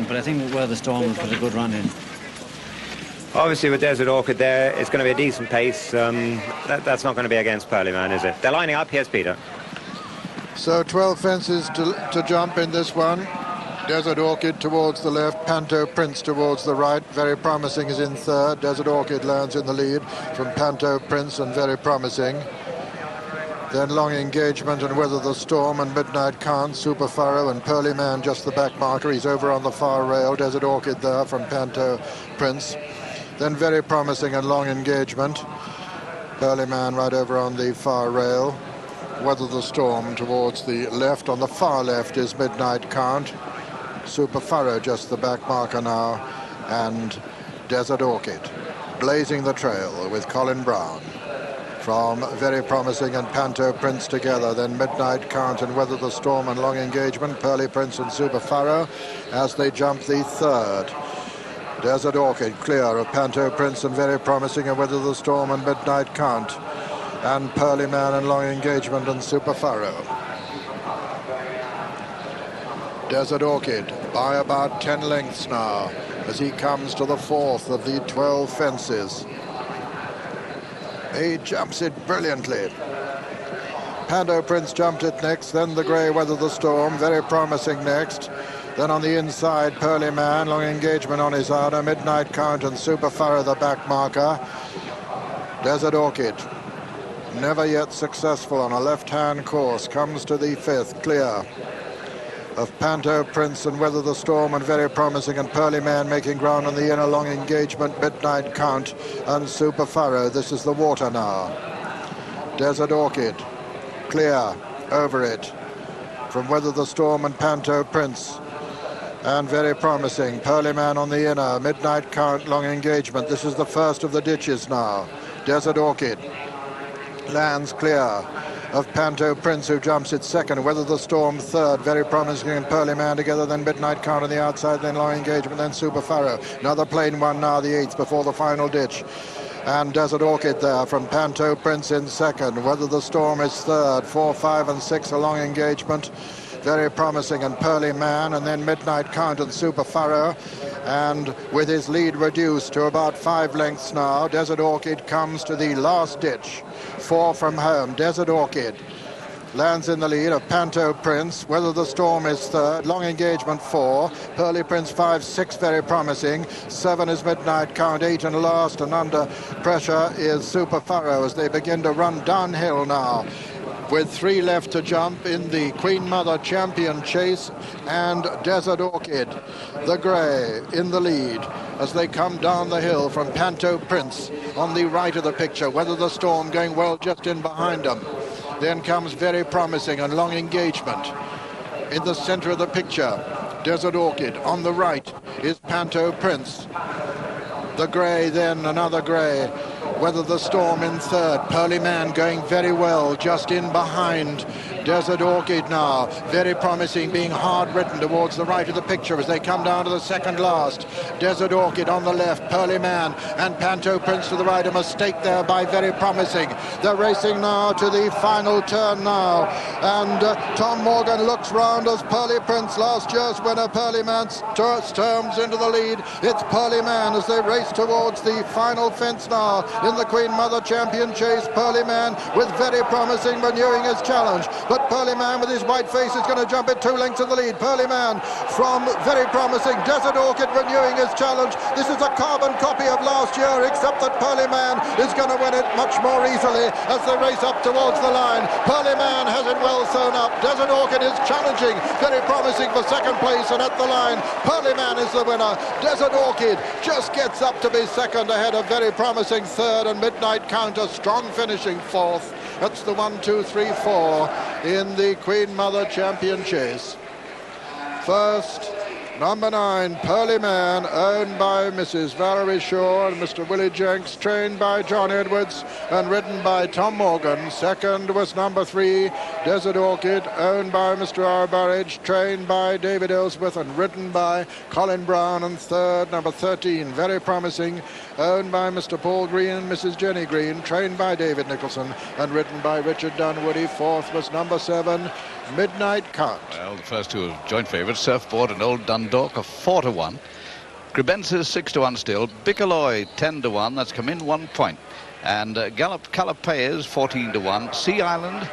But I think Where the Storm will put a good run in. Obviously, with Desert Orchid there, it's going to be a decent pace. That's not going to be against Pearlyman, is it? They're lining up. Here's Peter. So 12 fences to jump in this one. Desert Orchid towards the left, Panto Prince towards the right. Very Promising is in third. Desert Orchid lands in the lead from Panto Prince and Very Promising. Then Long Engagement and Weather the Storm and Midnight Count, Super Furrow and Pearly Man just the back marker. He's over on the far rail. Desert Orchid there from Panto Prince. Then Very Promising and Long Engagement. Pearly Man right over on the far rail. Weather the Storm towards the left. On the far left is Midnight Count. Super Furrow just the back marker now, and Desert Orchid blazing the trail with Colin Brown from Very Promising and Panto Prince together. Then Midnight Count and Weather the Storm and Long Engagement, Pearly Prince and Super Furrow as they jump the third. Desert Orchid clear of Panto Prince and Very Promising and Weather the Storm and Midnight Count, and Pearly Man and Long Engagement and Super Furrow. Desert Orchid by about 10 lengths now as he comes to the fourth of the 12 fences. He jumps it brilliantly. Panto Prince jumped it next, then the grey Weather the Storm, Very Promising next. Then on the inside, Pearly Man, Long Engagement on his outer, Midnight Count and Super Furrow the back marker. Desert Orchid, never yet successful on a left-hand course, comes to the fifth, clear of Panto Prince and Weather the Storm and Very Promising and Pearly Man making ground on the inner. Long Engagement, Midnight Count and Super Furrow. This is the water now. Desert Orchid clear over it from Weather the Storm and Panto Prince and Very Promising. Pearly Man on the inner, Midnight Count, Long Engagement. This is the first of the ditches now. Desert Orchid lands clear of Panto Prince, who jumps it second. Weather the Storm third. Very Promising and Pearly Man together. Then Midnight Count on the outside. Then Long Engagement. Then Super Furrow. Another plain one now, the eighth before the final ditch. And Desert Orchid there from Panto Prince in second. Weather the Storm is third. 4, 5 and 6 a Long Engagement. Very Promising and Pearly Man, and then Midnight Count and Super Furrow. And with his lead reduced to about 5 lengths now, Desert Orchid comes to the last ditch. 4 from home. Desert Orchid lands in the lead of Panto Prince. Weather the Storm is third. Long Engagement 4. Pearly Prince 5, 6 Very Promising. 7 is Midnight Count. 8 and last and under pressure is Super Furrow as they begin to run downhill now, with 3 left to jump in the Queen Mother Champion Chase. And Desert Orchid, the grey, in the lead as they come down the hill from Panto Prince on the right of the picture. Weather the Storm going well just in behind them. Then comes Very Promising and Long Engagement in the center of the picture. Desert Orchid on the right is Panto Prince. The grey, then another grey. Weather the Storm in third. Pearly Man going very well just in behind Desert Orchid now. Very Promising being hard ridden towards the right of the picture as they come down to the second last. Desert Orchid on the left. Pearly Man and Panto Prince to the right. A mistake there by Very Promising. They're racing now to the final turn now. And Tom Morgan looks round as Pearly Prince, last year's winner. Pearly Man storms into the lead. It's Pearly Man as they race towards the final fence now in the Queen Mother Champion Chase. Pearly Man with Very Promising renewing his challenge, but Pearly Man with his white face is going to jump it 2 lengths in the lead. Pearly Man from Very Promising. Desert Orchid renewing his challenge. This is a carbon copy of last year, except that Pearly Man is going to win it much more easily as they race up towards the line. Pearly Man has it well sewn up. Desert Orchid is challenging Very Promising for second place, and at the line Pearly Man is the winner. Desert Orchid just gets up to be second ahead of Very Promising third, and Midnight Count a strong finishing fourth. That's the 1, 2, 3, 4 in the Queen Mother Champion Chase. First, Number 9, Pearly Man, owned by Mrs. Valerie Shaw and Mr. Willie Jenks, trained by John Edwards and ridden by Tom Morgan. Second was number 3, Desert Orchid, owned by Mr. R. Burridge, trained by David Ellsworth and ridden by Colin Brown. And third, number 13, Very Promising, owned by Mr. Paul Green and Mrs. Jenny Green, trained by David Nicholson and ridden by Richard Dunwoody. Fourth was number 7, Midnight Cut. Well, the first two are joint favourites, Surfboard and Old Dundalk, are 4-1. Crebensis 6-1 still. Bicoloi 10-1. That's come in 1 point. And Gallop Calapayas 14-1. Sea Island,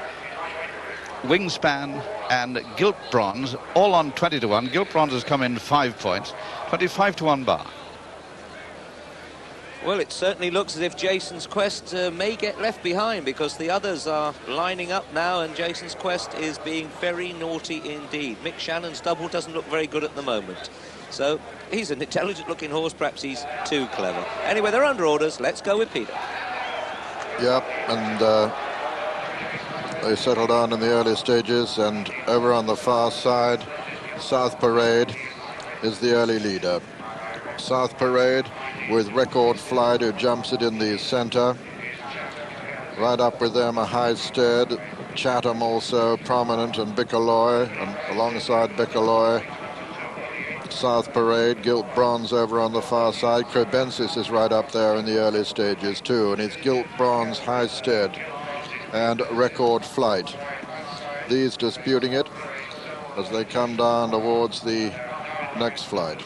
Wingspan and Gilt Bronze all on 20-1. Gilt Bronze has come in 5 points. 25-1 bar. Well, it certainly looks as if Jason's Quest may get left behind, because the others are lining up now and Jason's Quest is being very naughty indeed. Mick Shannon's double doesn't look very good at the moment. So he's an intelligent-looking horse. Perhaps he's too clever. Anyway, they're under orders. Let's go with Peter. Yep, and they settled down in the early stages, and over on the far side, South Parade is the early leader. South Parade with Record Flight, who jumps it in the center. Right up with them a High Stead, Chatham also prominent, and Bicoloi, and alongside Bicoloi, South Parade. Gilt Bronze over on the far side. Crebensis is right up there in the early stages too, and it's Gilt Bronze, High Stead and Record Flight. These disputing it as they come down towards the next flight.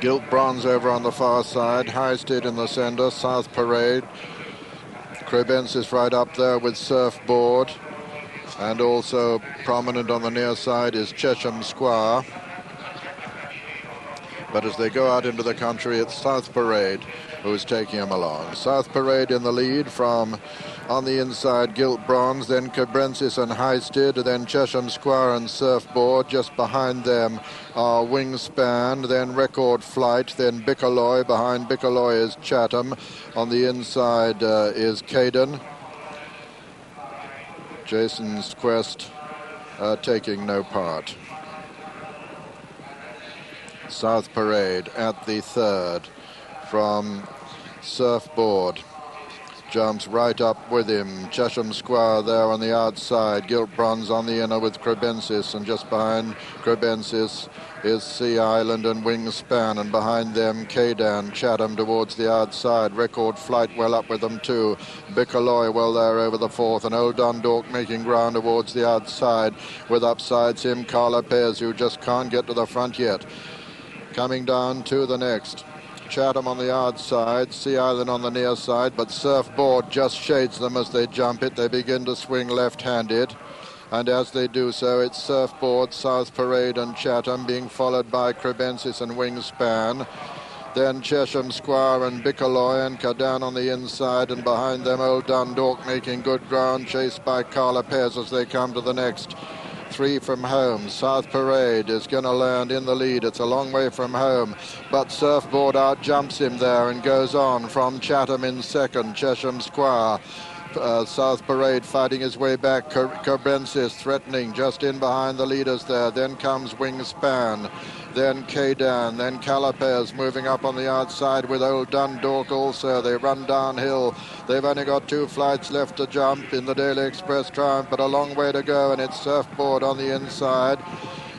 Gilt Bronze over on the far side, High Stead in the center, South Parade. Crebensis right up there with Surfboard, and also prominent on the near side is Chesham Squire. But as they go out into the country, it's South Parade who's taking them along. South Parade in the lead from on the inside, Gilt Bronze, then Crebensis and High Stead, then Chesham Squire and Surfboard. Just behind them are Wingspan, then Record Flight, then Bicoloi. Behind Bicoloi is Chatham. On the inside is Caden. Jason's Quest taking no part. South Parade at the third from Surfboard. Jumps right up with him. Chesham Squire there on the outside. Gilt Bronze on the inner with Crebensis, and just behind Crebensis is Sea Island and Wingspan, and behind them Cadan, Chatham towards the outside. Record Flight well up with them too. Bicoloi well there over the fourth, and Old Dundalk making ground towards the outside. With upsides him Carla Pez, who just can't get to the front yet. Coming down to the next. Chatham on the outside, Sea Island on the near side, but Surfboard just shades them as they jump it. They begin to swing left-handed, and as they do so, it's Surfboard, South Parade and Chatham, being followed by Crebensis and Wingspan. Then Chesham Squire and Bicoloi and Cadan on the inside, and behind them Old Dundalk making good ground, chased by Carla Pez as they come to the next. 3 from home. South Parade is going to land in the lead. It's a long way from home, but Surfboard out jumps him there and goes on from Chatham in second. Chesham Squire. South Parade fighting his way back. Crebensis threatening just in behind the leaders there. Then comes Wingspan. Then Cadan. Then Calapez moving up on the outside with Old Dundalk also. They run downhill. They've only got 2 flights left to jump in the Daily Express Triumph, but a long way to go, and it's Surfboard on the inside.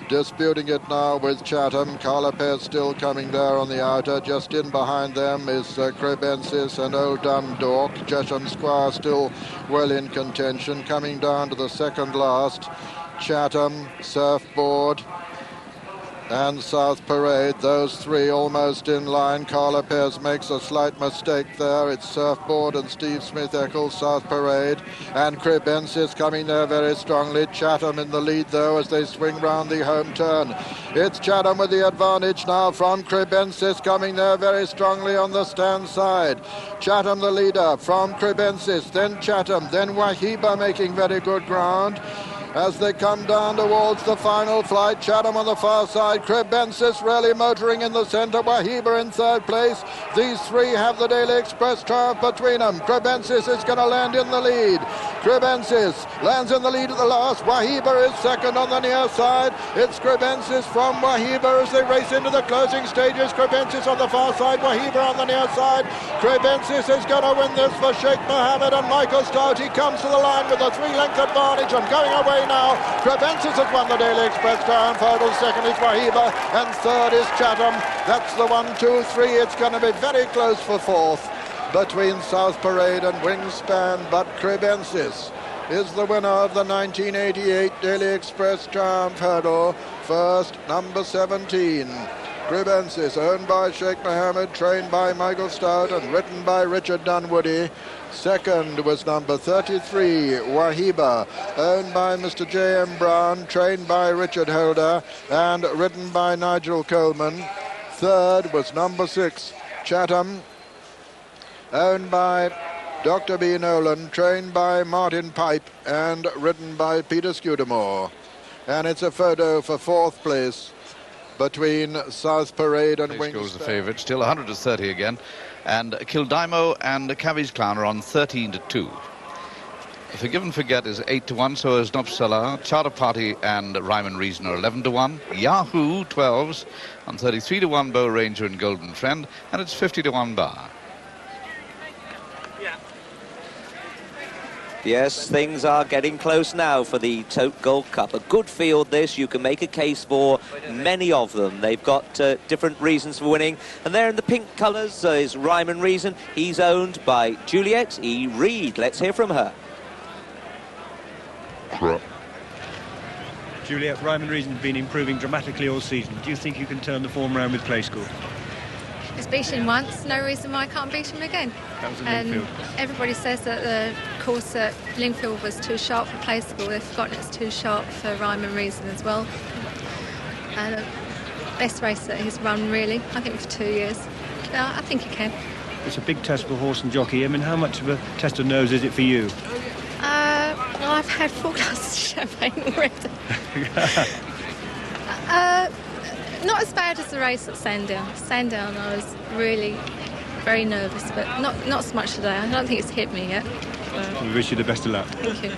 Disputing it now with Chatham. Calapez still coming there on the outer. Just in behind them is Crebensis and Old Dundalk. Chesham Squire still well in contention. Coming down to the second last, Chatham, Surfboard and South Parade. Those 3 almost in line. Carla Pez makes a slight mistake there. It's Surfboard and Steve Smith-Eccles, South Parade, and Crebensis coming there very strongly. Chatham in the lead though as they swing round the home turn. It's Chatham with the advantage now from Crebensis, coming there very strongly on the stand side. Chatham the leader from Crebensis, then Chatham, then Wahiba making very good ground. As they come down towards the final flight, Chatham on the far side, Crebensis really motoring in the centre, Wahiba in third place. These 3 have the Daily Express Triumph between them. Crebensis is going to land in the lead. Crebensis lands in the lead at the last. Wahiba is second on the near side. It's Crebensis from Wahiba as they race into the closing stages. Crebensis on the far side, Wahiba on the near side. Crebensis is going to win this for Sheikh Mohammed and Michael Stout. He comes to the line with a 3-length advantage and going away now. Crebensis has won the Daily Express Triumph Hurdle. Second is Wahiba and third is Chatham. That's the 1, 2, 3. It's going to be very close for fourth between South Parade and Wingspan, but Crebensis is the winner of the 1988 Daily Express Triumph Hurdle. First, number 17. Crebensis, owned by Sheikh Mohammed, trained by Michael Stout and ridden by Richard Dunwoody. Second was number 33, Wahiba, owned by Mr. J.M. Brown, trained by Richard Holder and ridden by Nigel Coleman. Third was number 6, Chatham, owned by Dr. B. Nolan, trained by Martin Pipe and ridden by Peter Scudamore. And it's a photo for fourth place between South Parade and Wingspan. Goes the favourite, still 100 to 30 again. And Kildimo and Cavies Clown are on 13 to 2. Forgive and Forget is 8 to 1, so is Nopsala. Charter Party and Rhyme and Reason are 11 to 1. Yahoo 12s on 33 to 1, Bow Ranger and Golden Friend, and it's 50 to 1 bar. Yes, things are getting close now for the Tote Gold Cup. A good field this. You can make a case for many of them. They've got different reasons for winning. And there in the pink colours is Rhyme and Reason. He's owned by Juliet E. Reed. Let's hear from her. Juliet, Rhyme and Reason have been improving dramatically all season. Do you think you can turn the form around with Play School? It's beaten him once, no reason why I can't beat him again. That was in and Lingfield. Everybody says that the course at Lingfield was too sharp for Play School. They've forgotten it's too sharp for Rhyme and Reason as well. And best race that he's run, really, I think, for 2 years. I think he can. It's a big test for horse and jockey. I mean, how much of a test of nerves is it for you? Well, I've had 4 glasses of champagne already. Not as bad as the race at Sandown. Sandown, I was really very nervous, but not so much today. I don't think it's hit me yet. We wish you the best of luck. Thank you.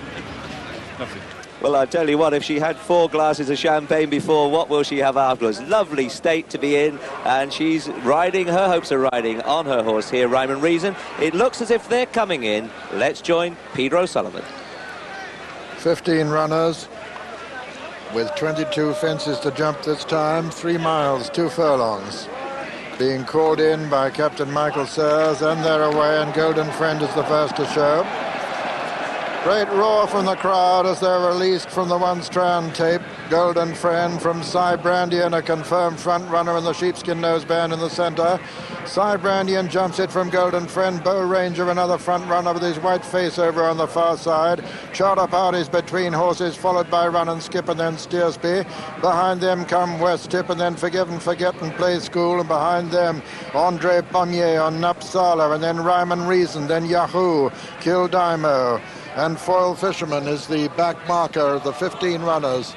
Lovely. Well, I tell you what, if she had 4 glasses of champagne before, what will she have afterwards? Lovely state to be in, and she's riding, her hopes are riding on her horse here, Rhyme and Reason. It looks as if they're coming in. Let's join Peter O'Sullivan. 15 runners with 22 fences to jump this time, 3 miles, 2 furlongs. Being called in by Captain Michael Sears, and they're away, and Golden Friend is the first to show. Great roar from the crowd as they're released from the One Strand tape. Golden Friend from Cy Brandian, a confirmed front runner in the sheepskin noseband in the centre. Cy Brandian jumps it from Golden Friend. Bow Ranger, another front runner with his white face over on the far side. Charter Parties between horses, followed by Run and Skip and then Steersby. Behind them come West Tip and then Forgive and Forget and Play School. And behind them, Andre Pommier on Napsala, and then Rhyme and Reason, then Yahoo, Kildimo. And Foil Fisherman is the back marker of the 15 runners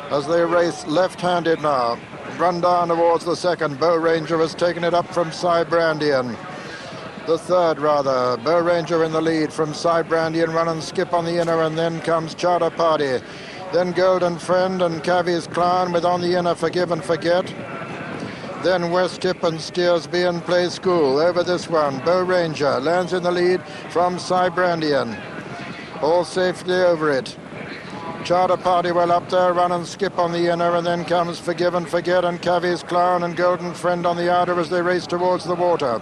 as they race left-handed now. Run down towards the second. Bow Ranger has taken it up from Cy Brandian. The third, rather. Bow Ranger in the lead from Cy Brandian. Run and Skip on the inner, and then comes Charter Party. Then Golden Friend and Cavies Clown with on the inner Forgive and Forget. Then West Tip and Steersby and Play School. Over this one, Bow Ranger lands in the lead from Cy Brandian. All safely over it. Charter Party well up there, Run and Skip on the inner, and then comes Forgive and Forget and Cavies Clown and Golden Friend on the outer as they race towards the water.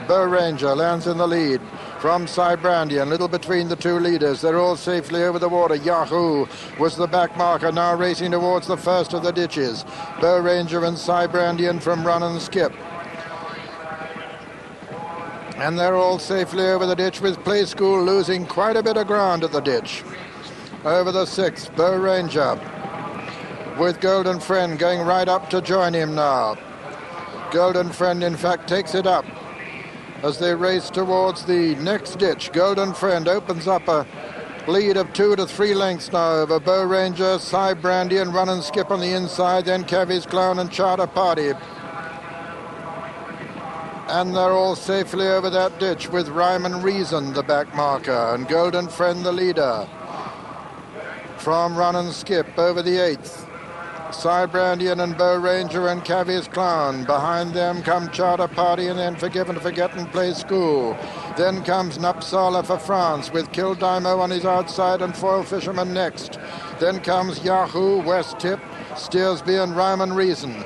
Bow Ranger lands in the lead from Cy Brandian, little between the 2 leaders. They're all safely over the water. Yahoo was the back marker, now racing towards the first of the ditches. Bow Ranger and Cy Brandian from Run and Skip. And they're all safely over the ditch, with Play School losing quite a bit of ground at the ditch. Over the 6th, Bow Ranger, with Golden Friend going right up to join him now. Golden Friend, in fact, takes it up as they race towards the next ditch. Golden Friend opens up a lead of 2 to 3 lengths now over Bow Ranger, Cy Brandian, Run and Skip on the inside, then Cavies Clown and Charter Party. And they're all safely over that ditch with Ryman Reason, the back marker, and Golden Friend, the leader. From Run and Skip over the 8th. Cybrandian and Bow Ranger and Cavies Clown. Behind them come Charter Party and then Forgive and Forget and Play School. Then comes Napsala for France with Kildimo on his outside and Foil Fisherman next. Then comes Yahoo, West Tip, Steersby and Ryman Reason.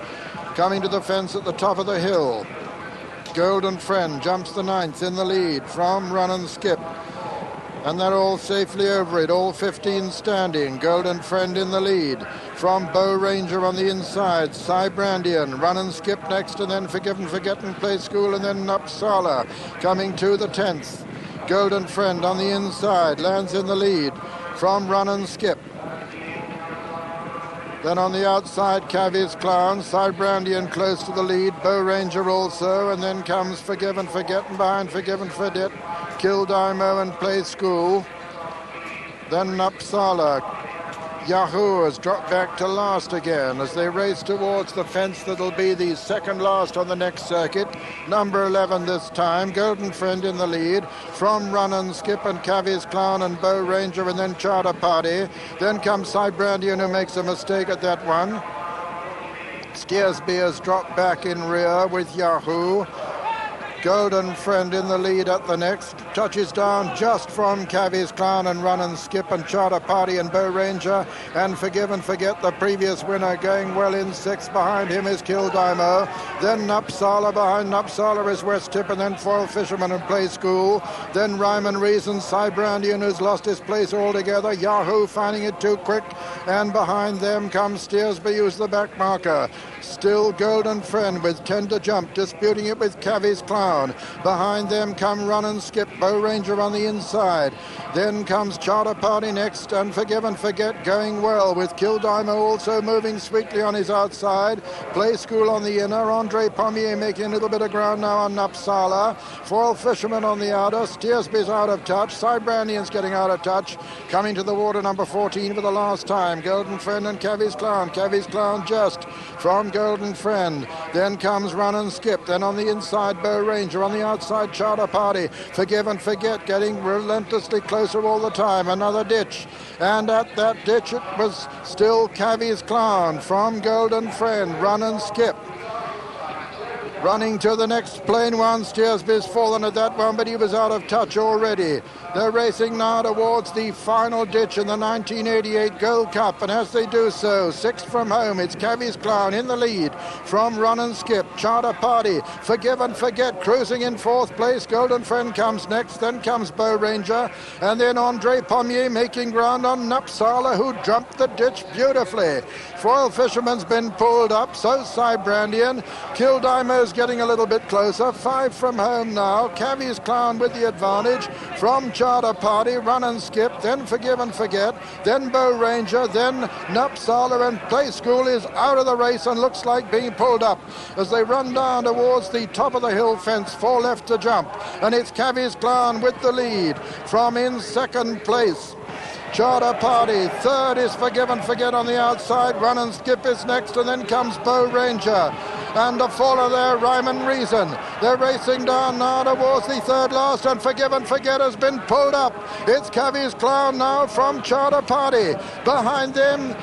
Coming to the fence at the top of the hill. Golden Friend jumps the 9th in the lead from Run and Skip. And they're all safely over it, all 15 standing. Golden Friend in the lead. From Bow Ranger on the inside, Cybrandian, Run and Skip next, and then Forgive and Forget and Play School, and then Napsala coming to the 10th. Golden Friend on the inside, lands in the lead from Run and Skip. Then on the outside, Cavies Clown, Cybrandian close to the lead, Bow Ranger also, and then comes Forgive and Forget, and behind Forgive and Forget, Kildimo and Play School. Then Napsala. Yahoo has dropped back to last again as they race towards the fence that'll be the second last on the next circuit. Number 11 this time, Golden Friend in the lead. From Run and Skip and Cavies Clown and Bow Ranger and then Charter Party. Then comes Cybrandian, who makes a mistake at that one. Steersby has dropped back in rear with Yahoo. Golden Friend in the lead at the next. Touches down just from Cavies Clown and Run and Skip and Charter Party and Bow Ranger. And Forgive and Forget, the previous winner, going well in 6th. Behind him is Kildimo. Then Napsala. Behind Napsala is West Tip and then Foil Fisherman and Play School. Then Ryman Reason, Cybrandian, who's lost his place altogether. Yahoo finding it too quick. And behind them comes Steersby, who's the back marker. Still Golden Friend with 10 to jump, disputing it with Cavies Clown. Behind them come Run and Skip, Bow Ranger on the inside. Then comes Charter Party next, and Forgive and Forget going well, with Kildimo also moving sweetly on his outside. Play School on the inner. Andre Pommier making a little bit of ground now on Napsala. Foil Fisherman on the outer. Steersby's out of touch. Cybrandian's getting out of touch. Coming to the water, number 14 for the last time. Golden Friend and Cavies Clown. Cavies Clown just from Golden Friend. Then comes Run and Skip. Then on the inside, Bow Ranger. On the outside, Charter Party. Forgive and Forget getting relentlessly closer all the time. Another ditch. And at that ditch, it was still Cavies Clown from Golden Friend. Run and Skip. Running to the next plain one. Steersby's fallen at that one, but he was out of touch already. They're racing now towards the final ditch in the 1988 Gold Cup, and as they do so, 6th from home, it's Cavies Clown in the lead from Run and Skip. Charter Party, Forgive and Forget, cruising in 4th place. Golden Friend comes next, then comes Bow Ranger, and then Andre Pommier making ground on Napsala, who jumped the ditch beautifully. Foil Fisherman's been pulled up, so Cybrandian. Kildimo's getting a little bit closer. 5 from home now. Cavies Clown with the advantage from Charter Party. Run and Skip, then Forgive and Forget, then Bow Ranger, then Napsala, and Play School is out of the race and looks like being pulled up as they run down towards the top of the hill fence. 4 left to jump, and it's Cavies Clown with the lead from in 2nd place. Charter Party, 3rd is Forgive and Forget on the outside. Run and Skip is next, and then comes Bow Ranger. And a faller there, Ryman Reason. They're racing down now towards the 3rd last, and Forgive and Forget has been pulled up. It's Cavies Clown now from Charter Party. Behind them,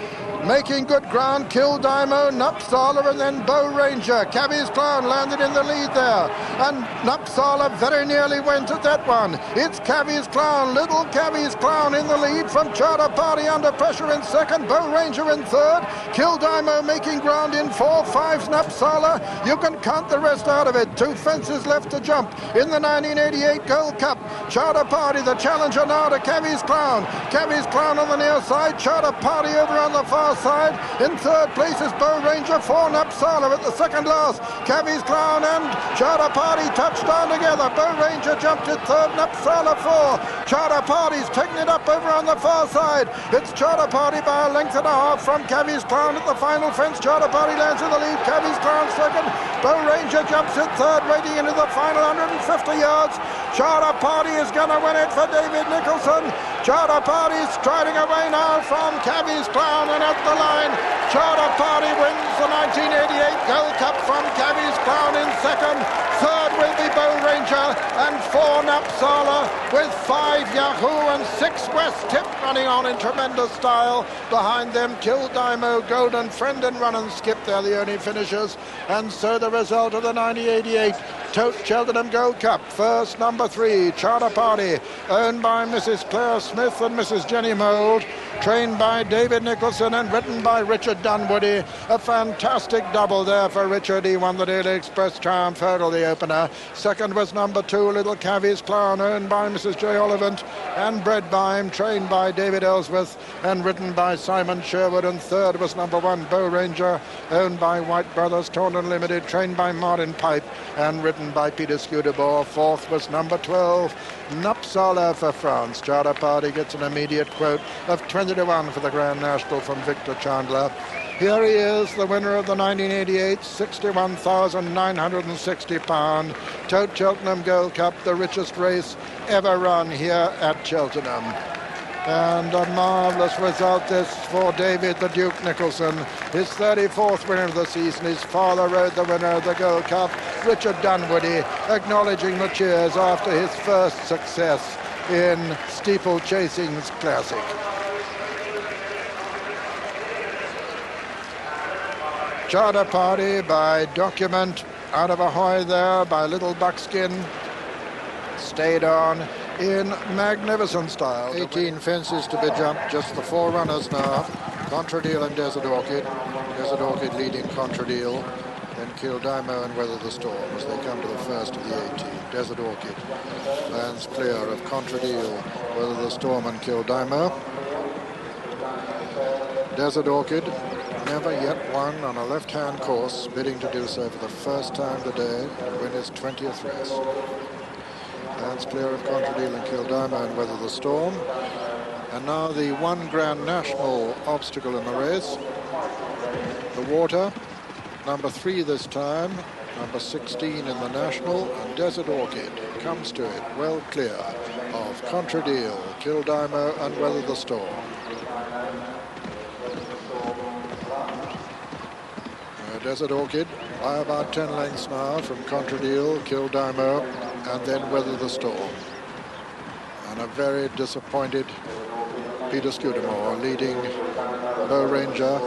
making good ground, Kildimo, Napsala, and then Bow Ranger. Cavies Clown landed in the lead there, and Napsala very nearly went at that one. It's Cavies Clown, little Cavies Clown in the lead from Charter Party, under pressure in 2nd, Bow Ranger in 3rd, Kildimo making ground in 4, 5's Napsala. You can count the rest out of it. 2 fences left to jump in the 1988 Gold Cup. Charter Party, the challenger now to Cavies Clown. Cavies Clown on the near side, Charter Party over on the far side. In 3rd place is Bow Ranger, 4 Napsala at the 2nd last. Cavies Clown and Charter Party touchdown together. Bow Ranger jumped in 3rd, Napsala 4. Charter Party's taking it up over on the far side. It's Charter Party by a length and a half from Cavies Clown at the final fence. Charter Party lands in the lead. Cavies Clown 2nd. Bow Ranger jumps in 3rd, wading into the final 150 yards. Charter Party is going to win it for David Nicholson. Charter Party striding away now from Cabby's Clown, and at the line, Charter Party wins the 1988 Gold Cup from Cabby's Clown in second. Third will be Bow Ranger, and 4 Napsala, with 5 Yahoo and 6 West Tip running on in tremendous style. Behind them, Kildimo, Golden Friend and Run and Skip, they're the only finishers. And so the result of the 1988 Cheltenham Gold Cup. First, number 3, Charter Party, owned by Mrs. Claire Smith and Mrs. Jenny Mould, trained by David Nicholson and written by Richard Dunwoody. A fantastic double there for Richard. He won the Daily Express Triumph Hurdle, the opener. Second was number 2, Little Cabby's Clown, owned by Mrs. J. Ollivant and bred by him, trained by David Ellsworth and written by Simon Sherwood. And third was number 1, Bow Ranger, owned by White Brothers, Taunton Limited, trained by Martin Pipe and written by Peter Scudamore. Fourth was number 12, Napsala for France. Charter Party gets an immediate quote of 20-1 for the Grand National from Victor Chandler. Here he is, the winner of the 1988 £61,960 Tote Cheltenham Gold Cup, the richest race ever run here at Cheltenham. And a marvellous result this for David the Duke Nicholson, his 34th winner of the season. His father rode the winner of the Gold Cup, Richard Dunwoody, acknowledging the cheers after his first success in Steeplechasing's Classic. Charter Party by Document out of Ahoy there by Little Buckskin, stayed on in magnificent style. 18 fences to be jumped, just the 4 runners now. Contradeal and Desert Orchid. Desert Orchid leading Contradeal, then Kildimo and Weather the Storm as they come to the first of the 18. Desert Orchid lands clear of Contradeal, Weather the Storm and Kildimo. Desert Orchid never yet won on a left-hand course, bidding to do so for the first time today and win his 20th race. Lands clear of Contradeal and Kildimo and Weather the Storm. And now the 1 Grand National obstacle in the race. The Water, number 3 this time, number 16 in the National, and Desert Orchid comes to it well clear of Contradeal, Kildimo and Weather the Storm. Desert Orchid by about 10 lengths now from Contradeal, Kildimo and then Weather the Storm. And a very disappointed Peter Scudamore leading Bow Ranger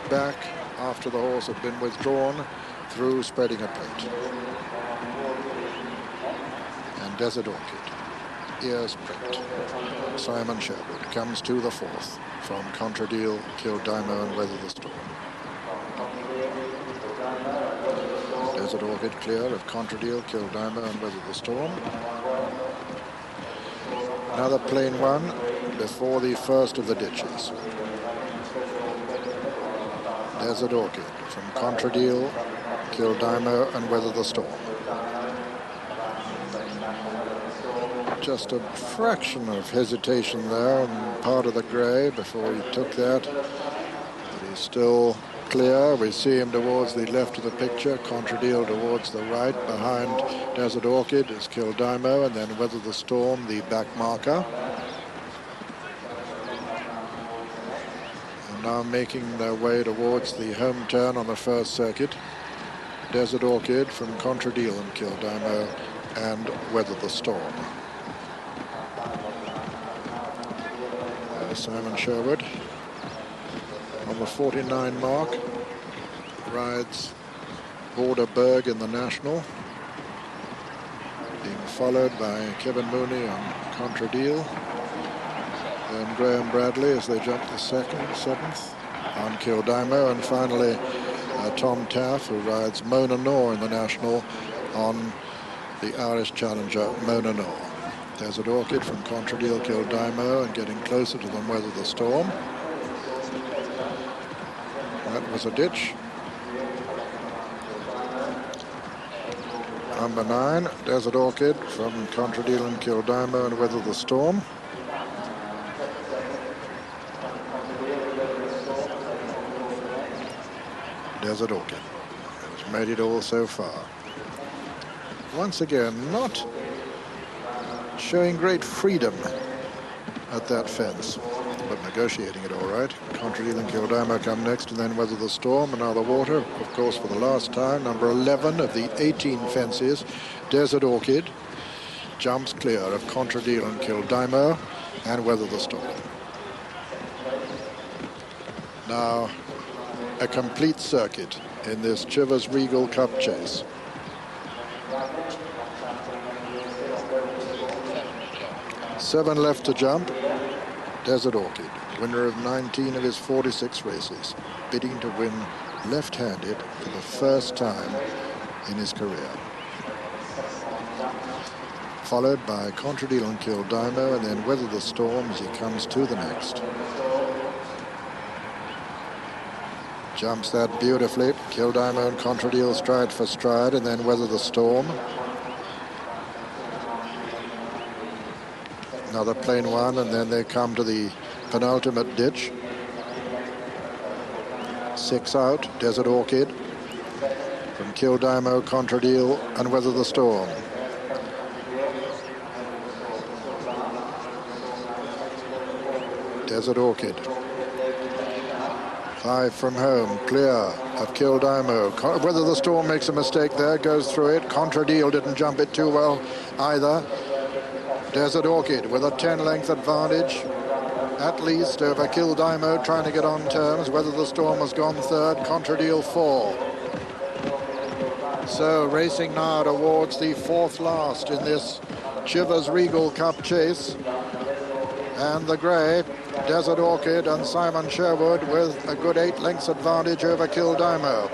back after the horse had been withdrawn through spreading a plate. And Desert Orchid, ears pricked. Simon Sherwood comes to the 4th from Contradeal, Kildimo and Weather the Storm. Desert Orchid clear of Contradeal, Kildimo and Weather the Storm. Another plain one before the first of the ditches. Desert Orchid from Contradeal, Kildimo and Weather the Storm. Just a fraction of hesitation there on part of the grey before he took that. But he's still clear. We see him towards the left of the picture, Contradeal towards the right. Behind Desert Orchid is Kildimo and then Weather the Storm, the back marker. And now making their way towards the home turn on the first circuit. Desert Orchid from Contradeal and Kildimo and Weather the Storm. Simon Sherwood on the 49 mark, rides Borderberg in the National, being followed by Kevin Mooney on Contradeal, then Graham Bradley as they jump the 7th on Kildimo, and finally Tom Taff, who rides Mona Nor in the National on the Irish challenger Mona Nor. Desert Orchid from Contradeal, Kildimo, and getting closer to them, Weather the Storm. That was a ditch. Number 9, Desert Orchid from Contradeal and Kildimo and Weather the Storm. Desert Orchid has made it all so far. Once again, not showing great freedom at that fence, but negotiating it all right. Aintree and Kildimo come next, and then Weather the Storm, and now the Water, of course, for the last time. Number 11 of the 18 fences, Desert Orchid, jumps clear of Aintree and Kildimo and Weather the Storm. Now, a complete circuit in this Chivas Regal Cup chase. Seven left to jump. Desert Orchid, winner of 19 of his 46 races, bidding to win left-handed for the first time in his career. Followed by Aintree and Kildimo, and then Weather the Storm as he comes to the next. Jumps that beautifully. Kildimo and Aintree stride for stride, and then Weather the Storm. Another plain one, and then they come to the penultimate ditch. 6 out, Desert Orchid. From Kildimo, Aintree, and Weather the Storm. Desert Orchid. 5 from home, clear of Kildimo. Weather the Storm makes a mistake there, goes through it. Aintree didn't jump it too well either. Desert Orchid with a 10-length advantage, at least, over Kildimo, trying to get on terms. Weather the Storm has gone third, Aintree 4. So racing now towards the 4th last in this Chivas Regal Cup chase. And the grey, Desert Orchid and Simon Sherwood with a good 8 lengths advantage over Kildimo.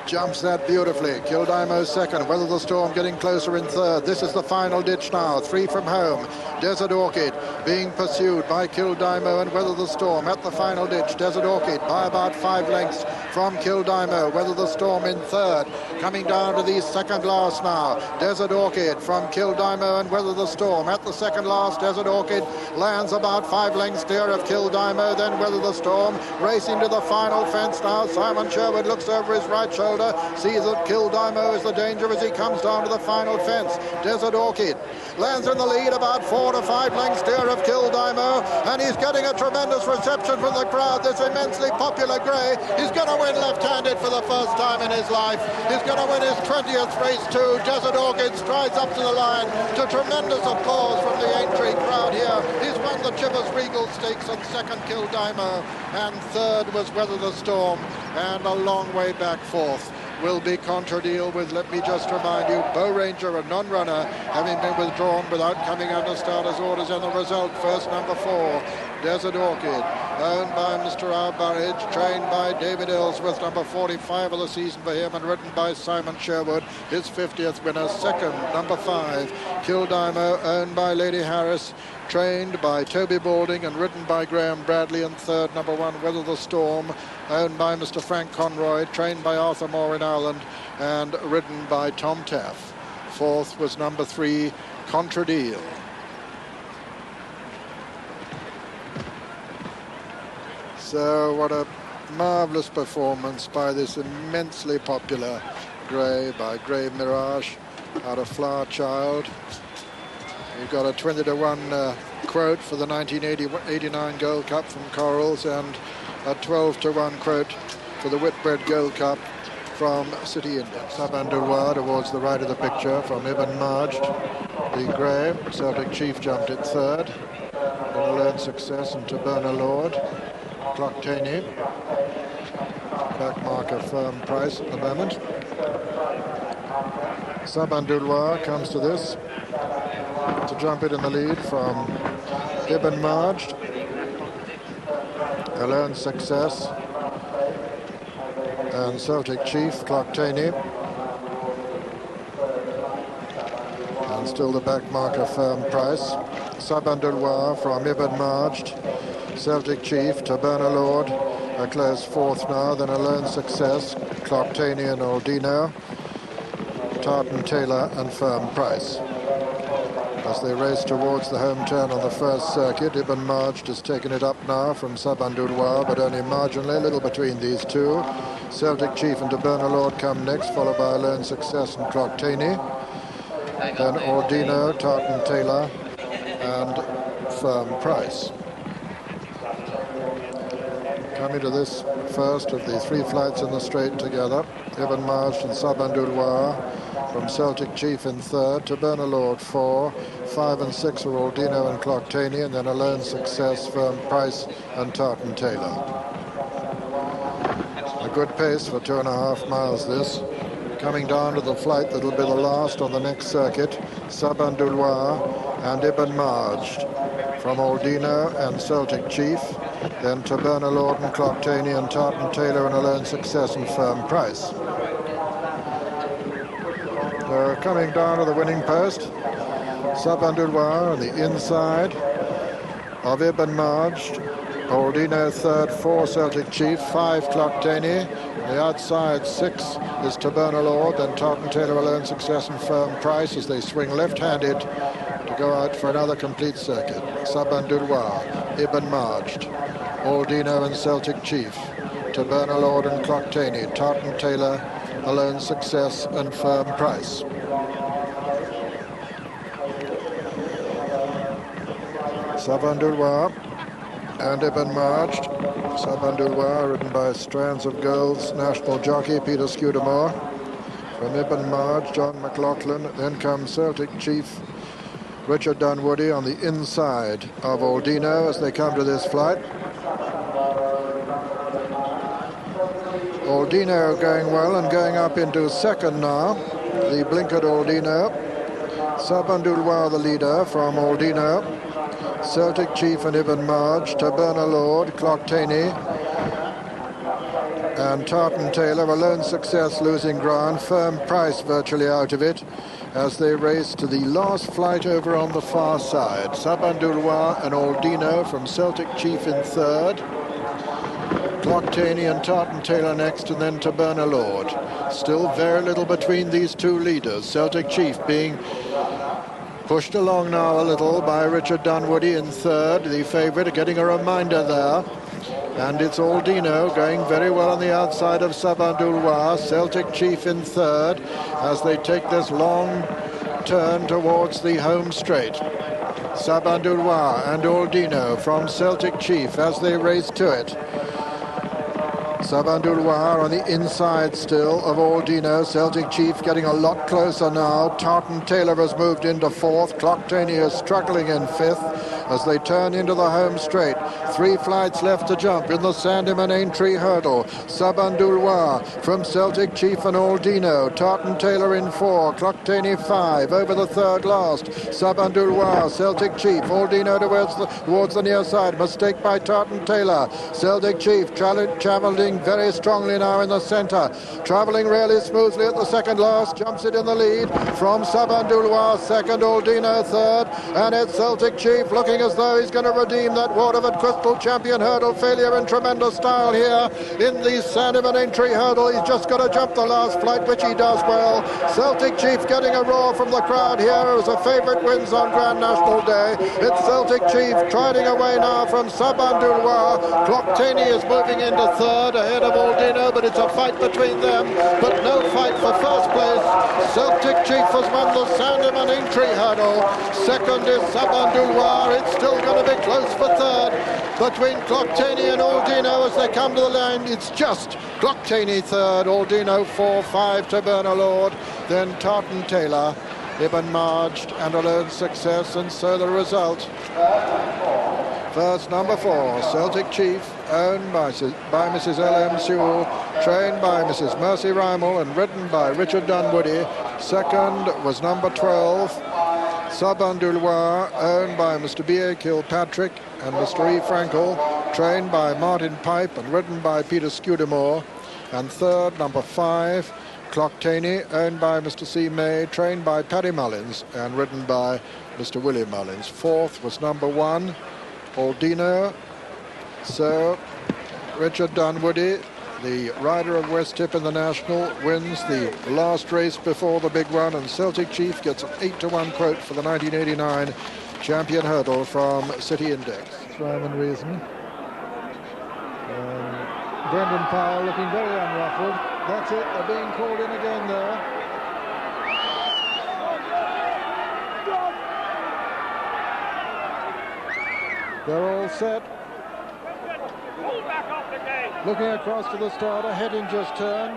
Jumps that beautifully. Kildimo second. Weather the Storm getting closer in third. This is the final ditch now. 3 from home. Desert Orchid being pursued by Kildimo and Weather the Storm at the final ditch. Desert Orchid by about 5 lengths from Kildimo. Weather the Storm in third. Coming down to the second last now. Desert Orchid from Kildimo and Weather the Storm at the second last. Desert Orchid lands about 5 lengths clear of Kildimo, then Weather the Storm racing to the final fence now. Simon Sherwood looks over his right shoulder, sees that Kildimo is the danger as he comes down to the final fence. Desert Orchid lands in the lead about 4 to 5 lengths clear of Kildimo, and he's getting a tremendous reception from the crowd. This immensely popular grey, he's going to win left-handed for the first time in his life. He's going to win his 20th race too. Desert Orchid strides up to the line to tremendous applause from the Aintree crowd here. He's won the Chivas Regal Stakes, and second Kildimo, and third was Weather the Storm, and a long way back fourth will be Aintree with, let me just remind you, Bow Ranger, a non-runner, having been withdrawn without coming under starters' orders, and the result, first number 4, Desert Orchid, owned by Mr. Al Burridge, trained by David Ellsworth, number 45 of the season for him, and ridden by Simon Sherwood, his 50th winner. Second, number 5, Kildimo, owned by Lady Harris, trained by Toby Balding and ridden by Graham Bradley. And third, number 1, Weather the Storm, owned by Mr. Frank Conroy, trained by Arthur Moore in Ireland and ridden by Tom Taff. Fourth was number 3, Aintree. So what a marvellous performance by this immensely popular grey, by Grey Mirage out of Flower Child. We've got a 20 to 1 quote for the 1989 Gold Cup from Corals, and a 12 to 1 quote for the Whitbread Gold Cup from City India. Sabandoulois towards the right of the picture from Ibn Majd, the grey. Celtic Chief jumped it third. Then Learned Success and Taberna Lord. Clocktaney, back marker Firm Price at the moment. Sabandoulois comes to this to jump it in the lead from Ibn Majd. A Learned Success and Celtic Chief, Clocktaney. And still the back marker Firm Price. Sabandoulois from Ibn Majd. Celtic Chief, Taberna Lord, a close fourth now, then a Learned Success, Clocktaney and Aldino, Tartan Taylor and Firm Price. As they race towards the home turn on the first circuit, Ibn Majd has taken it up now from Sabandoulois, but only marginally, a little between these two. Celtic Chief and Taberna Lord come next, followed by a Learned Success and Clocktaney. Then Aldino, Tartan Taylor and firm price. Coming to this first of the 3 flights in the straight together, Ibn Majd and Sabandouloir from Celtic Chief in 3rd, Taberna Lord 4, 5 and 6 are Aldino and Clocktaney, and then Alone Success, Firm Price and Tartan Taylor. A good pace for 2.5 miles this. Coming down to the flight that'll be the last on the next circuit, Sabandouloir and Ibn Majd from Aldino and Celtic Chief, then Taberna Lord and Clocktaney and Tartan Taylor and Alone Success and Firm Price. Coming down to the winning post, Sabandouloir on the inside of Ibn Majd, Aldino 3rd, 4 Celtic Chief, 5 Clocktaney. The outside 6 is Taberna Lord, then Tartan Taylor, Alone Success and Firm Price as they swing left-handed to go out for another complete circuit. Sabandouloir, Ibn Majd, Aldino and Celtic Chief, Taberna Lord and Clocktaney, Tartan Taylor, Alone Success and Firm Price. Sabandouloir and Ibn Majd. Sabandouloir ridden by Strands of Gold's national jockey Peter Scudamore. From Ibn Majd, John McLaughlin. Then comes Celtic Chief Richard Dunwoody on the inside of Aldino as they come to this flight. Aldino going well and going up into 2nd now. The blinkered Aldino. Sabandouloir the leader from Aldino. Celtic Chief and Ibn Majd, Taberna Lord, Clocktaney and Tartan Taylor. Alone Success losing ground, Firm Price virtually out of it as they race to the last flight over on the far side. Sabandouloir and Aldino from Celtic Chief in 3rd, Clocktaney and Tartan Taylor next, and then Taberna Lord. Still very little between these 2 leaders, Celtic Chief being pushed along now a little by Richard Dunwoody in 3rd, the favourite, getting a reminder there. And it's Aldino going very well on the outside of Sabandouloir, Celtic Chief in 3rd, as they take this long turn towards the home straight. Sabandouloir and Aldino from Celtic Chief as they race to it. Sabandouloir on the inside still of Aldino. Celtic Chief getting a lot closer now. Tartan Taylor has moved into 4th. Clocktaney is struggling in 5th as they turn into the home straight. 3 flights left to jump in the Sandown and Aintree hurdle. Sabandouloir from Celtic Chief and Aldino. Tartan Taylor in 4. Clocktaney 5. Over the 3rd last. Sabandouloir, Celtic Chief. Aldino towards the near side. Mistake by Tartan Taylor. Celtic Chief travelling very strongly now in the centre. Travelling really smoothly at the 2nd last. Jumps it in the lead from Sabandouloir 2nd, Aldino 3rd. And it's Celtic Chief looking as though he's going to redeem that Waterford Crystal Champion hurdle failure in tremendous style here in the Sandown and Aintree hurdle. He's just got to jump the last flight, which he does well. Celtic Chief getting a roar from the crowd here as a favourite wins on Grand National Day. It's Celtic Chief striding away now from Sabandouloir. Clocktaney is moving into 3rd ahead of Aldino, but it's a fight between them, but no fight for 1st place. Celtic Chief has won the Sandown and Aintree hurdle. 2nd is Sabandouloir. It's still going to be close for 3rd between Clocktaney and Aldino as they come to the line. It's just Clocktaney 3rd, Aldino 4, 5 Taberna Lord, then Tartan Taylor, Ibn Majd and Alone Success, and so the result. First, number 4, Celtic Chief, owned by Mrs. L.M. Sewell, trained by Mrs. Mercy Rymel and ridden by Richard Dunwoody. 2nd was number 12, Sabandouloir, owned by Mr. B.A. Kilpatrick and Mr. E. Frankel, trained by Martin Pipe and ridden by Peter Scudamore. And 3rd, number 5, Clocktaney, owned by Mr. C. May, trained by Paddy Mullins and ridden by Mr. William Mullins. 4th was number 1, Aldino. So Richard Dunwoody, the rider of West Tip in the National, wins the last race before the big one, and Celtic Chief gets an 8-1 quote for the 1989 champion hurdle from City Index. Rhyme and reason. Brendan Powell looking very unruffled. That's it, they're being called in again there. They're all set. Looking across to the starter, Hettinger's turn.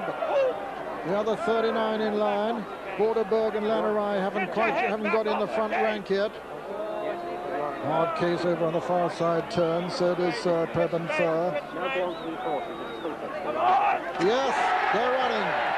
The other 39 in line. Borderberg and Lannerai haven't got in the front rank yet. Hard case over on the far side turn, so does Preben Furr. Yes, they're running.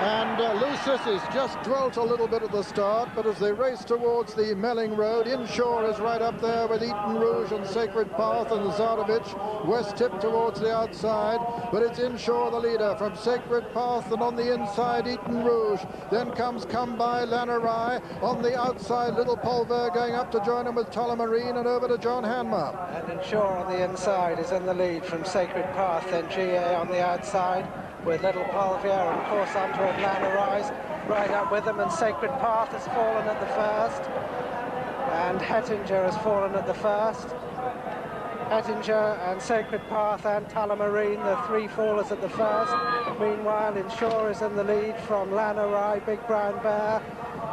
And Novices just dwelt a little bit at the start, but as they race towards the Melling Road, Inshore is right up there with Eton Rouge and Sacred Path and Zarovich. West Tip towards the outside, but it's Inshore the leader from Sacred Path, and on the inside Eton Rouge. Then comes Come By Lannerai. On the outside, Little Pulver going up to join him with Tullamarine, and over to John Hanmer. And Inshore on the inside is in the lead from Sacred Path, then GA on the outside, with Little Polvier and Course Hunter and Lannerai right up with them, and Sacred Path has fallen at the first, and Hettinger has fallen at the first. Hettinger and Sacred Path and Tullamarine, the three fallers at the first. Meanwhile, Inshore is in the lead from Lannerai, Big Brown Bear,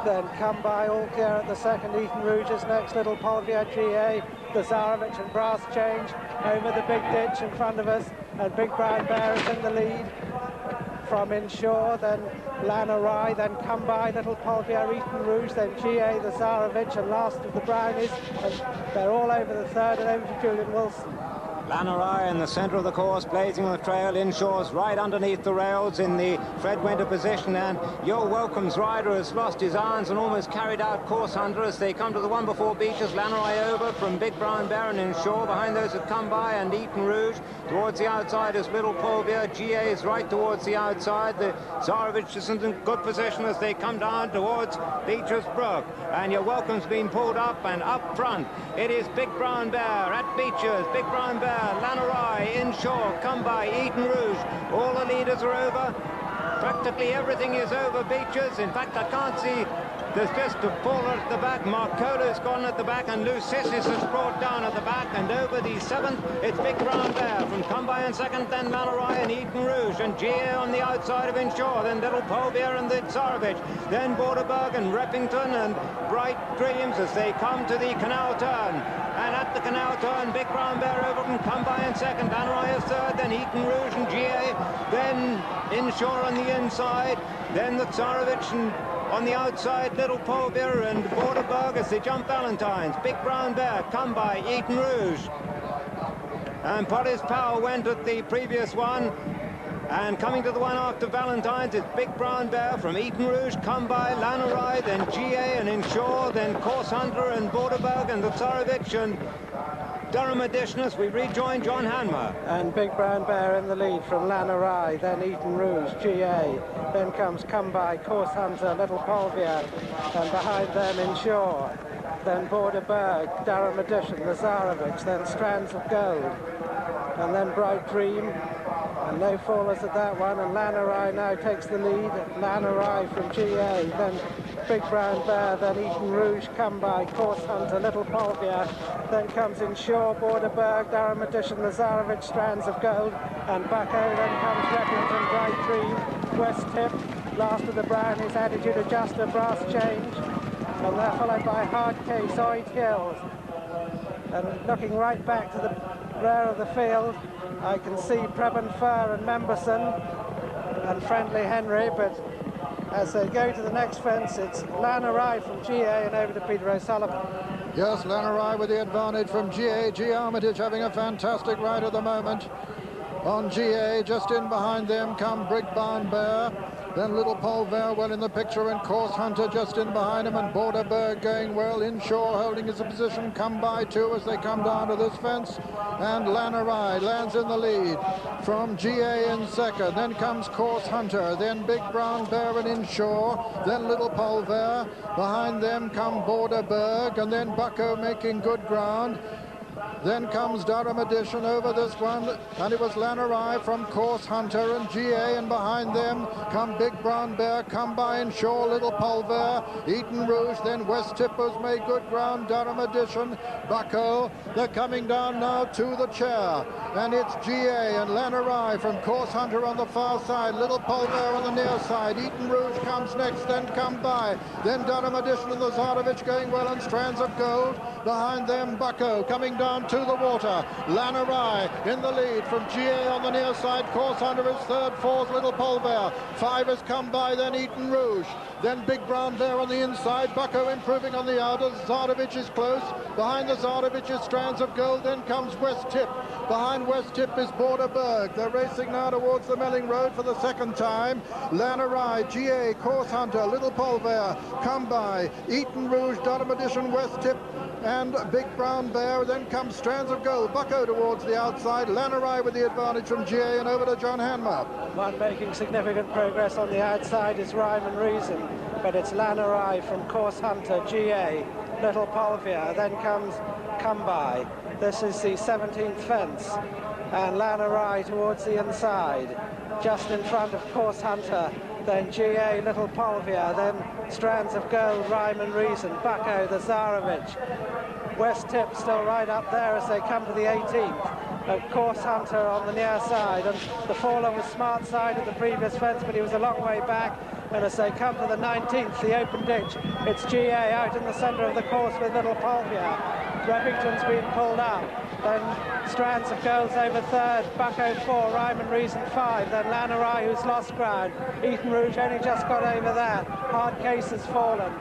then Come By All Clear at the second. Eton Rouge is next, Little Polvier, GA, the Zarovich and Brass Change over the big ditch in front of us, and Big Brown Bear is in the lead from Inshore, then Lannerai, then Come By, Little Polvier, Eton Rouge, then GA, the Zarovich, and last of the Brownies, and they're all over the third, and over to Julian Wilson. Lannerai in the centre of the course, blazing on the trail. Inshore's right underneath the rails in the Fred Winter position, and Yo Welcome's rider has lost his irons and almost carried out Course Hunter as they come to the one before Beaches. Lannerai over from Big Brown Bear and Inshore. Behind those that Come By and Eton Rouge. Towards the outside is Little Polvier. GA is right towards the outside. The Zarovich is in good position as they come down towards Beaches Brook. And Yo Welcome's been pulled up, and up front it is Big Brown Bear at Beaches. Big Brown Bear, Lannerai, Inshore, Come By, Eton Rouge. All the leaders are over. Practically everything is over Beaches. In fact, I can't see. There's just a faller at the back. Marcolo's gone at the back, and Lucissis is brought down at the back. And over the seventh, it's Big Brown Bear from Come By in second, then Lannerai and Eton Rouge, and GA on the outside of Inshore, then Little Polvier and the Zarovich, then Borderberg and Reppington and Bright Dreams as they come to the canal turn. And at the canal turn, Big Brown Bear over from Come By in second, Lannerai is third, then Eton Rouge and GA, then Inshore on the inside, then the Zarovich and on the outside, Little Polvier and Borderberg as they jump Valentine's. Big Brown Bear, Come By, Eton Rouge. And Potter's Power went at the previous one. And coming to the one after Valentine's, it's Big Brown Bear from Eton Rouge, Come By, Lannerai, then GA and Inshore, then Course Hunter and Borderberg and the Zarovich and Durham Edition as we rejoin John Hanmer. And Big Brown Bear in the lead from Lannerai, then Eton Rouge, GA, then comes Come By, Course Hunter, Little Polvier, and behind them Inshore, then Borderberg, Durham Edition, the Zarovich, then Strands of Gold, and then Bright Dream, and no fallers at that one, and Lannerai now takes the lead. Lannerai from GA, then Big Brown Bear, then Eton Rouge, Come By, Course Hunter, Little Polvier, then comes Inshore, Borderberg, Durham Edition, the Zarovich, Strands of Gold, and Bucko, then comes Reppington, Bright Dream, West Tip, last of the Brownies, Attitude Adjuster, Brass Change, and they're followed by Hard Case, Oid Hills. And looking right back to the rear of the field, I can see Preben Furr and Memberson and Friendly Henry, but as they go to the next fence, it's Lannerai from GA and over to Peter O'Sullivan. Yes, Lannerai with the advantage from GA. G. Armitage having a fantastic ride at the moment. On GA, just in behind them come Big Brown Bear, then Little Polvier well in the picture, and Course Hunter just in behind him, and Borderberg going well. Inshore holding his position, Come By too as they come down to this fence, and Lannerai lands in the lead from GA in second. Then comes Course Hunter, then Big Brown Bear and Inshore, then Little Polvier. Behind them come Borderberg, and then Bucko making good ground. Then comes Durham Edition over this one, and it was Lannerai from Course Hunter and GA, and behind them come Big Brown Bear, Come By Inshore, Little Polvier, Eton Rouge, then West Tippers made good ground, Durham Edition, Bucko. They're coming down now to the chair, and it's GA and Lannerai from Course Hunter on the far side, Little Polvier on the near side, Eton Rouge comes next, then Come By, then Durham Edition and the Zarovich going well, and Strands of Gold, Behind them, Bucko coming down to the water. Lanarai in the lead from GA on the near side. Course Hunter is third, fourth, Little Polver. 5 has come by, then Eton Rouge. Then Big Brown Bear on the inside. Bucko improving on the outer. Zardovic is close. Behind the Zardovic is Strands of Gold. Then comes West Tip. Behind West Tip is Borderberg. They're racing now towards the Melling Road for the second time. Lanarai, GA, Course Hunter, Little Polver come by. Eton Rouge, Durham Edition, West Tip, and Big Brown Bear. Then comes Strands of Gold. Bucko towards the outside. Lanarai with the advantage from GA, and over to John Hanmer. One making significant progress on the outside is Rhyme and Reason, but it's Lanarai from Course Hunter, GA, Little Polvia, then comes Come By. This is the 17th fence, and Lanarai towards the inside, just in front of Course Hunter, then GA, Little Polvia, then Strands of Gold, Rhyme and Reason, Bucko, the Zarevich. West Tip still right up there as they come to the 18th. Course Hunter on the near side, and the faller was smart side at the previous fence, but he was a long way back. And as they come to the 19th, the open ditch, it's GA out in the centre of the course with Little Polvia. Remington's been pulled up. Then Strands of Gold's over third, Bucko 4, Rhyme and Reason 5, then Lanarai, who's lost ground. Eton Rouge only just got over that. Hard Case has fallen.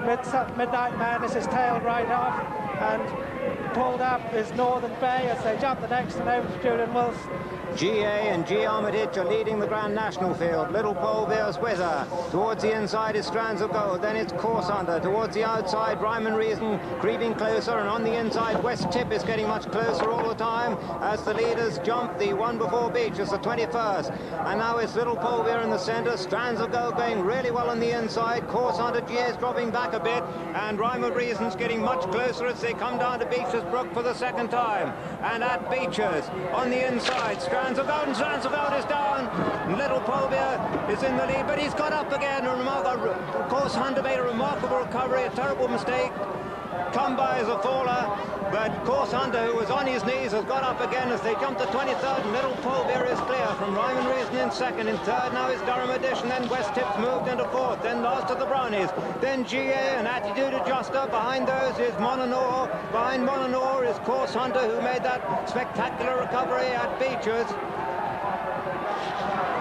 Midnight Madness is tailed right off, and pulled up is Northern Bay as they jump the next and over to Julian Wilson. GA and G Armitage are leading the Grand National field. Little Polvere's with her. Towards the inside is Strands of Gold. Then it's Course Hunter. Towards the outside, Rhyme and Reason creeping closer. And on the inside, West Tip is getting much closer all the time as the leaders jump the one before Beach as the 21st. And now it's Little Polvere in the centre. Strands of Gold going really well on the inside. Course Hunter, GA is dropping back a bit. And Rhyme and Reason's getting much closer as they come down to Beecher's Brook for the second time. And at Beecher's, on the inside, Strands of Gold, and Strands of Gold is down. Little Polvere is in the lead, but he's got up again. Course Hunter made a remarkable recovery, a terrible mistake. Come by as a faller, but Course Hunter, who was on his knees, has got up again as they jump to 23rd, and Little Polvere is clear from Rhyme and Reason in second. In third now is Durham Edition, then West Tip's moved into fourth, then last of the Brownies, then GA and Attitude Adjuster. Behind those is Mononor. Behind Mononor is Course Hunter, who made that spectacular recovery at Beecher's.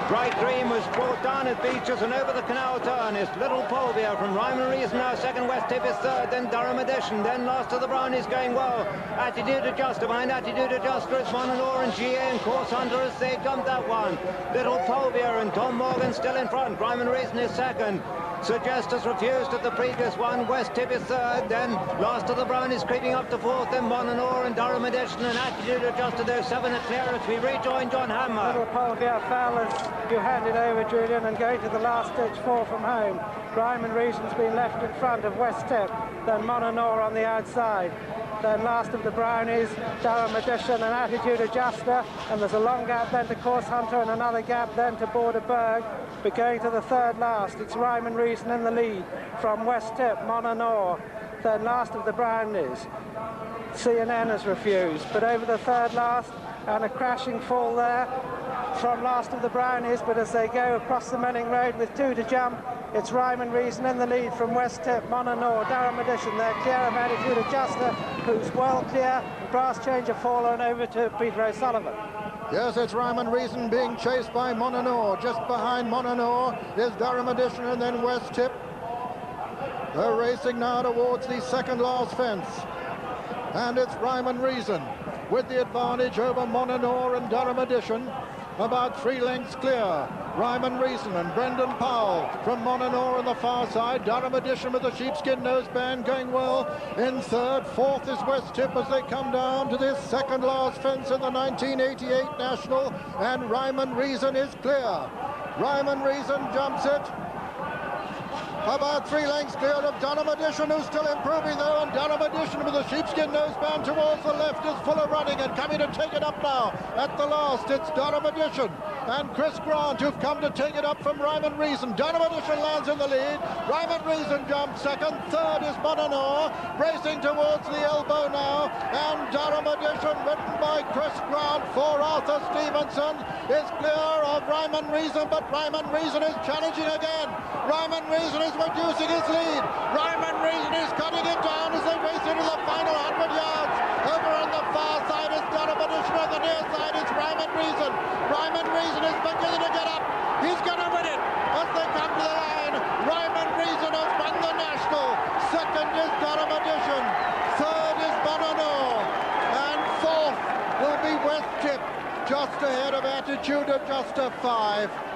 Bright Dream was brought down at Beecher's, and over the canal turn is Little Polvere from Rhyme and Reason now second. West Tip is third, then Durham Edition, then last of the Brownies going well. Attitude Adjuster, behind Attitude Adjuster is Mononor and GA and Course Hunter as they jump that one. Little Polvere and Tom Morgan still in front. Rhyme and Reason is second. Suggestus refused at the previous one. West Tip is third, then last of the Brownies creeping up to fourth, then Mononor and Durham Edition and Attitude Adjuster. There's 7 at clearance. We rejoin John Hammer. Little Polvere fell as you hand it over, Julian, and go to the last ditch 4 from home. Rhyme and Reason's been left in front of West Tip, then Mononor on the outside. Then last of the Brownies, Durham Edition and Attitude Adjuster, and there's a long gap then to Course Hunter and another gap then to Borderberg. But going to the third last, it's Rhyme and Reason in the lead from West Tip, Mononor. Then last of the Brownies, CNN has refused, but over the third last, and a crashing fall there from last of the Brownies, but as they go across the Melling Road with 2 to jump, it's Rhyme and Reason in the lead from West Tip, Mononor, Durham Edition. They're clear of Attitude Adjuster, who's well clear. Brass Changer fallen over to Peter O'Sullivan. Yes, it's Rhyme and Reason being chased by Mononor. Just behind Mononor is Durham Edition and then West Tip. They're racing now towards the second last fence. And it's Rhyme and Reason with the advantage over Mononor and Durham Edition. About 3 lengths clear. Rhyme and Reason and Brendan Powell from Mononor on the far side. Durham Edition with the sheepskin noseband going well in third. Fourth is West Tip as they come down to this second last fence in the 1988 National. And Rhyme and Reason is clear. Rhyme and Reason jumps it. About 3 lengths clear of Durham Edition, who's still improving though, and Durham Edition with the sheepskin noseband towards the left is full of running and coming to take it up now. At the last, it's Durham Edition and Chris Grant who've come to take it up from Rhyme and Reason. Durham Edition lands in the lead. Rhyme and Reason jumps second. Third is Mononor, racing towards the elbow now, and Durham Edition, ridden by Chris Grant for Arthur Stevenson, is clear of Rhyme and Reason, but Rhyme and Reason is challenging again. Rhyme and Reason is reducing his lead. Ryman Reason is cutting it down as they race into the final 100 yards. Over on the far side is Donovan Edition. On the near side is Ryman Reason. Ryman Reason is beginning to get up. He's going to win it as they come to the line. Ryman Reason has won the National. Second is Donovan Edition. Third is Bonanno. And fourth will be West Tip, just ahead of Attitude Adjuster 5.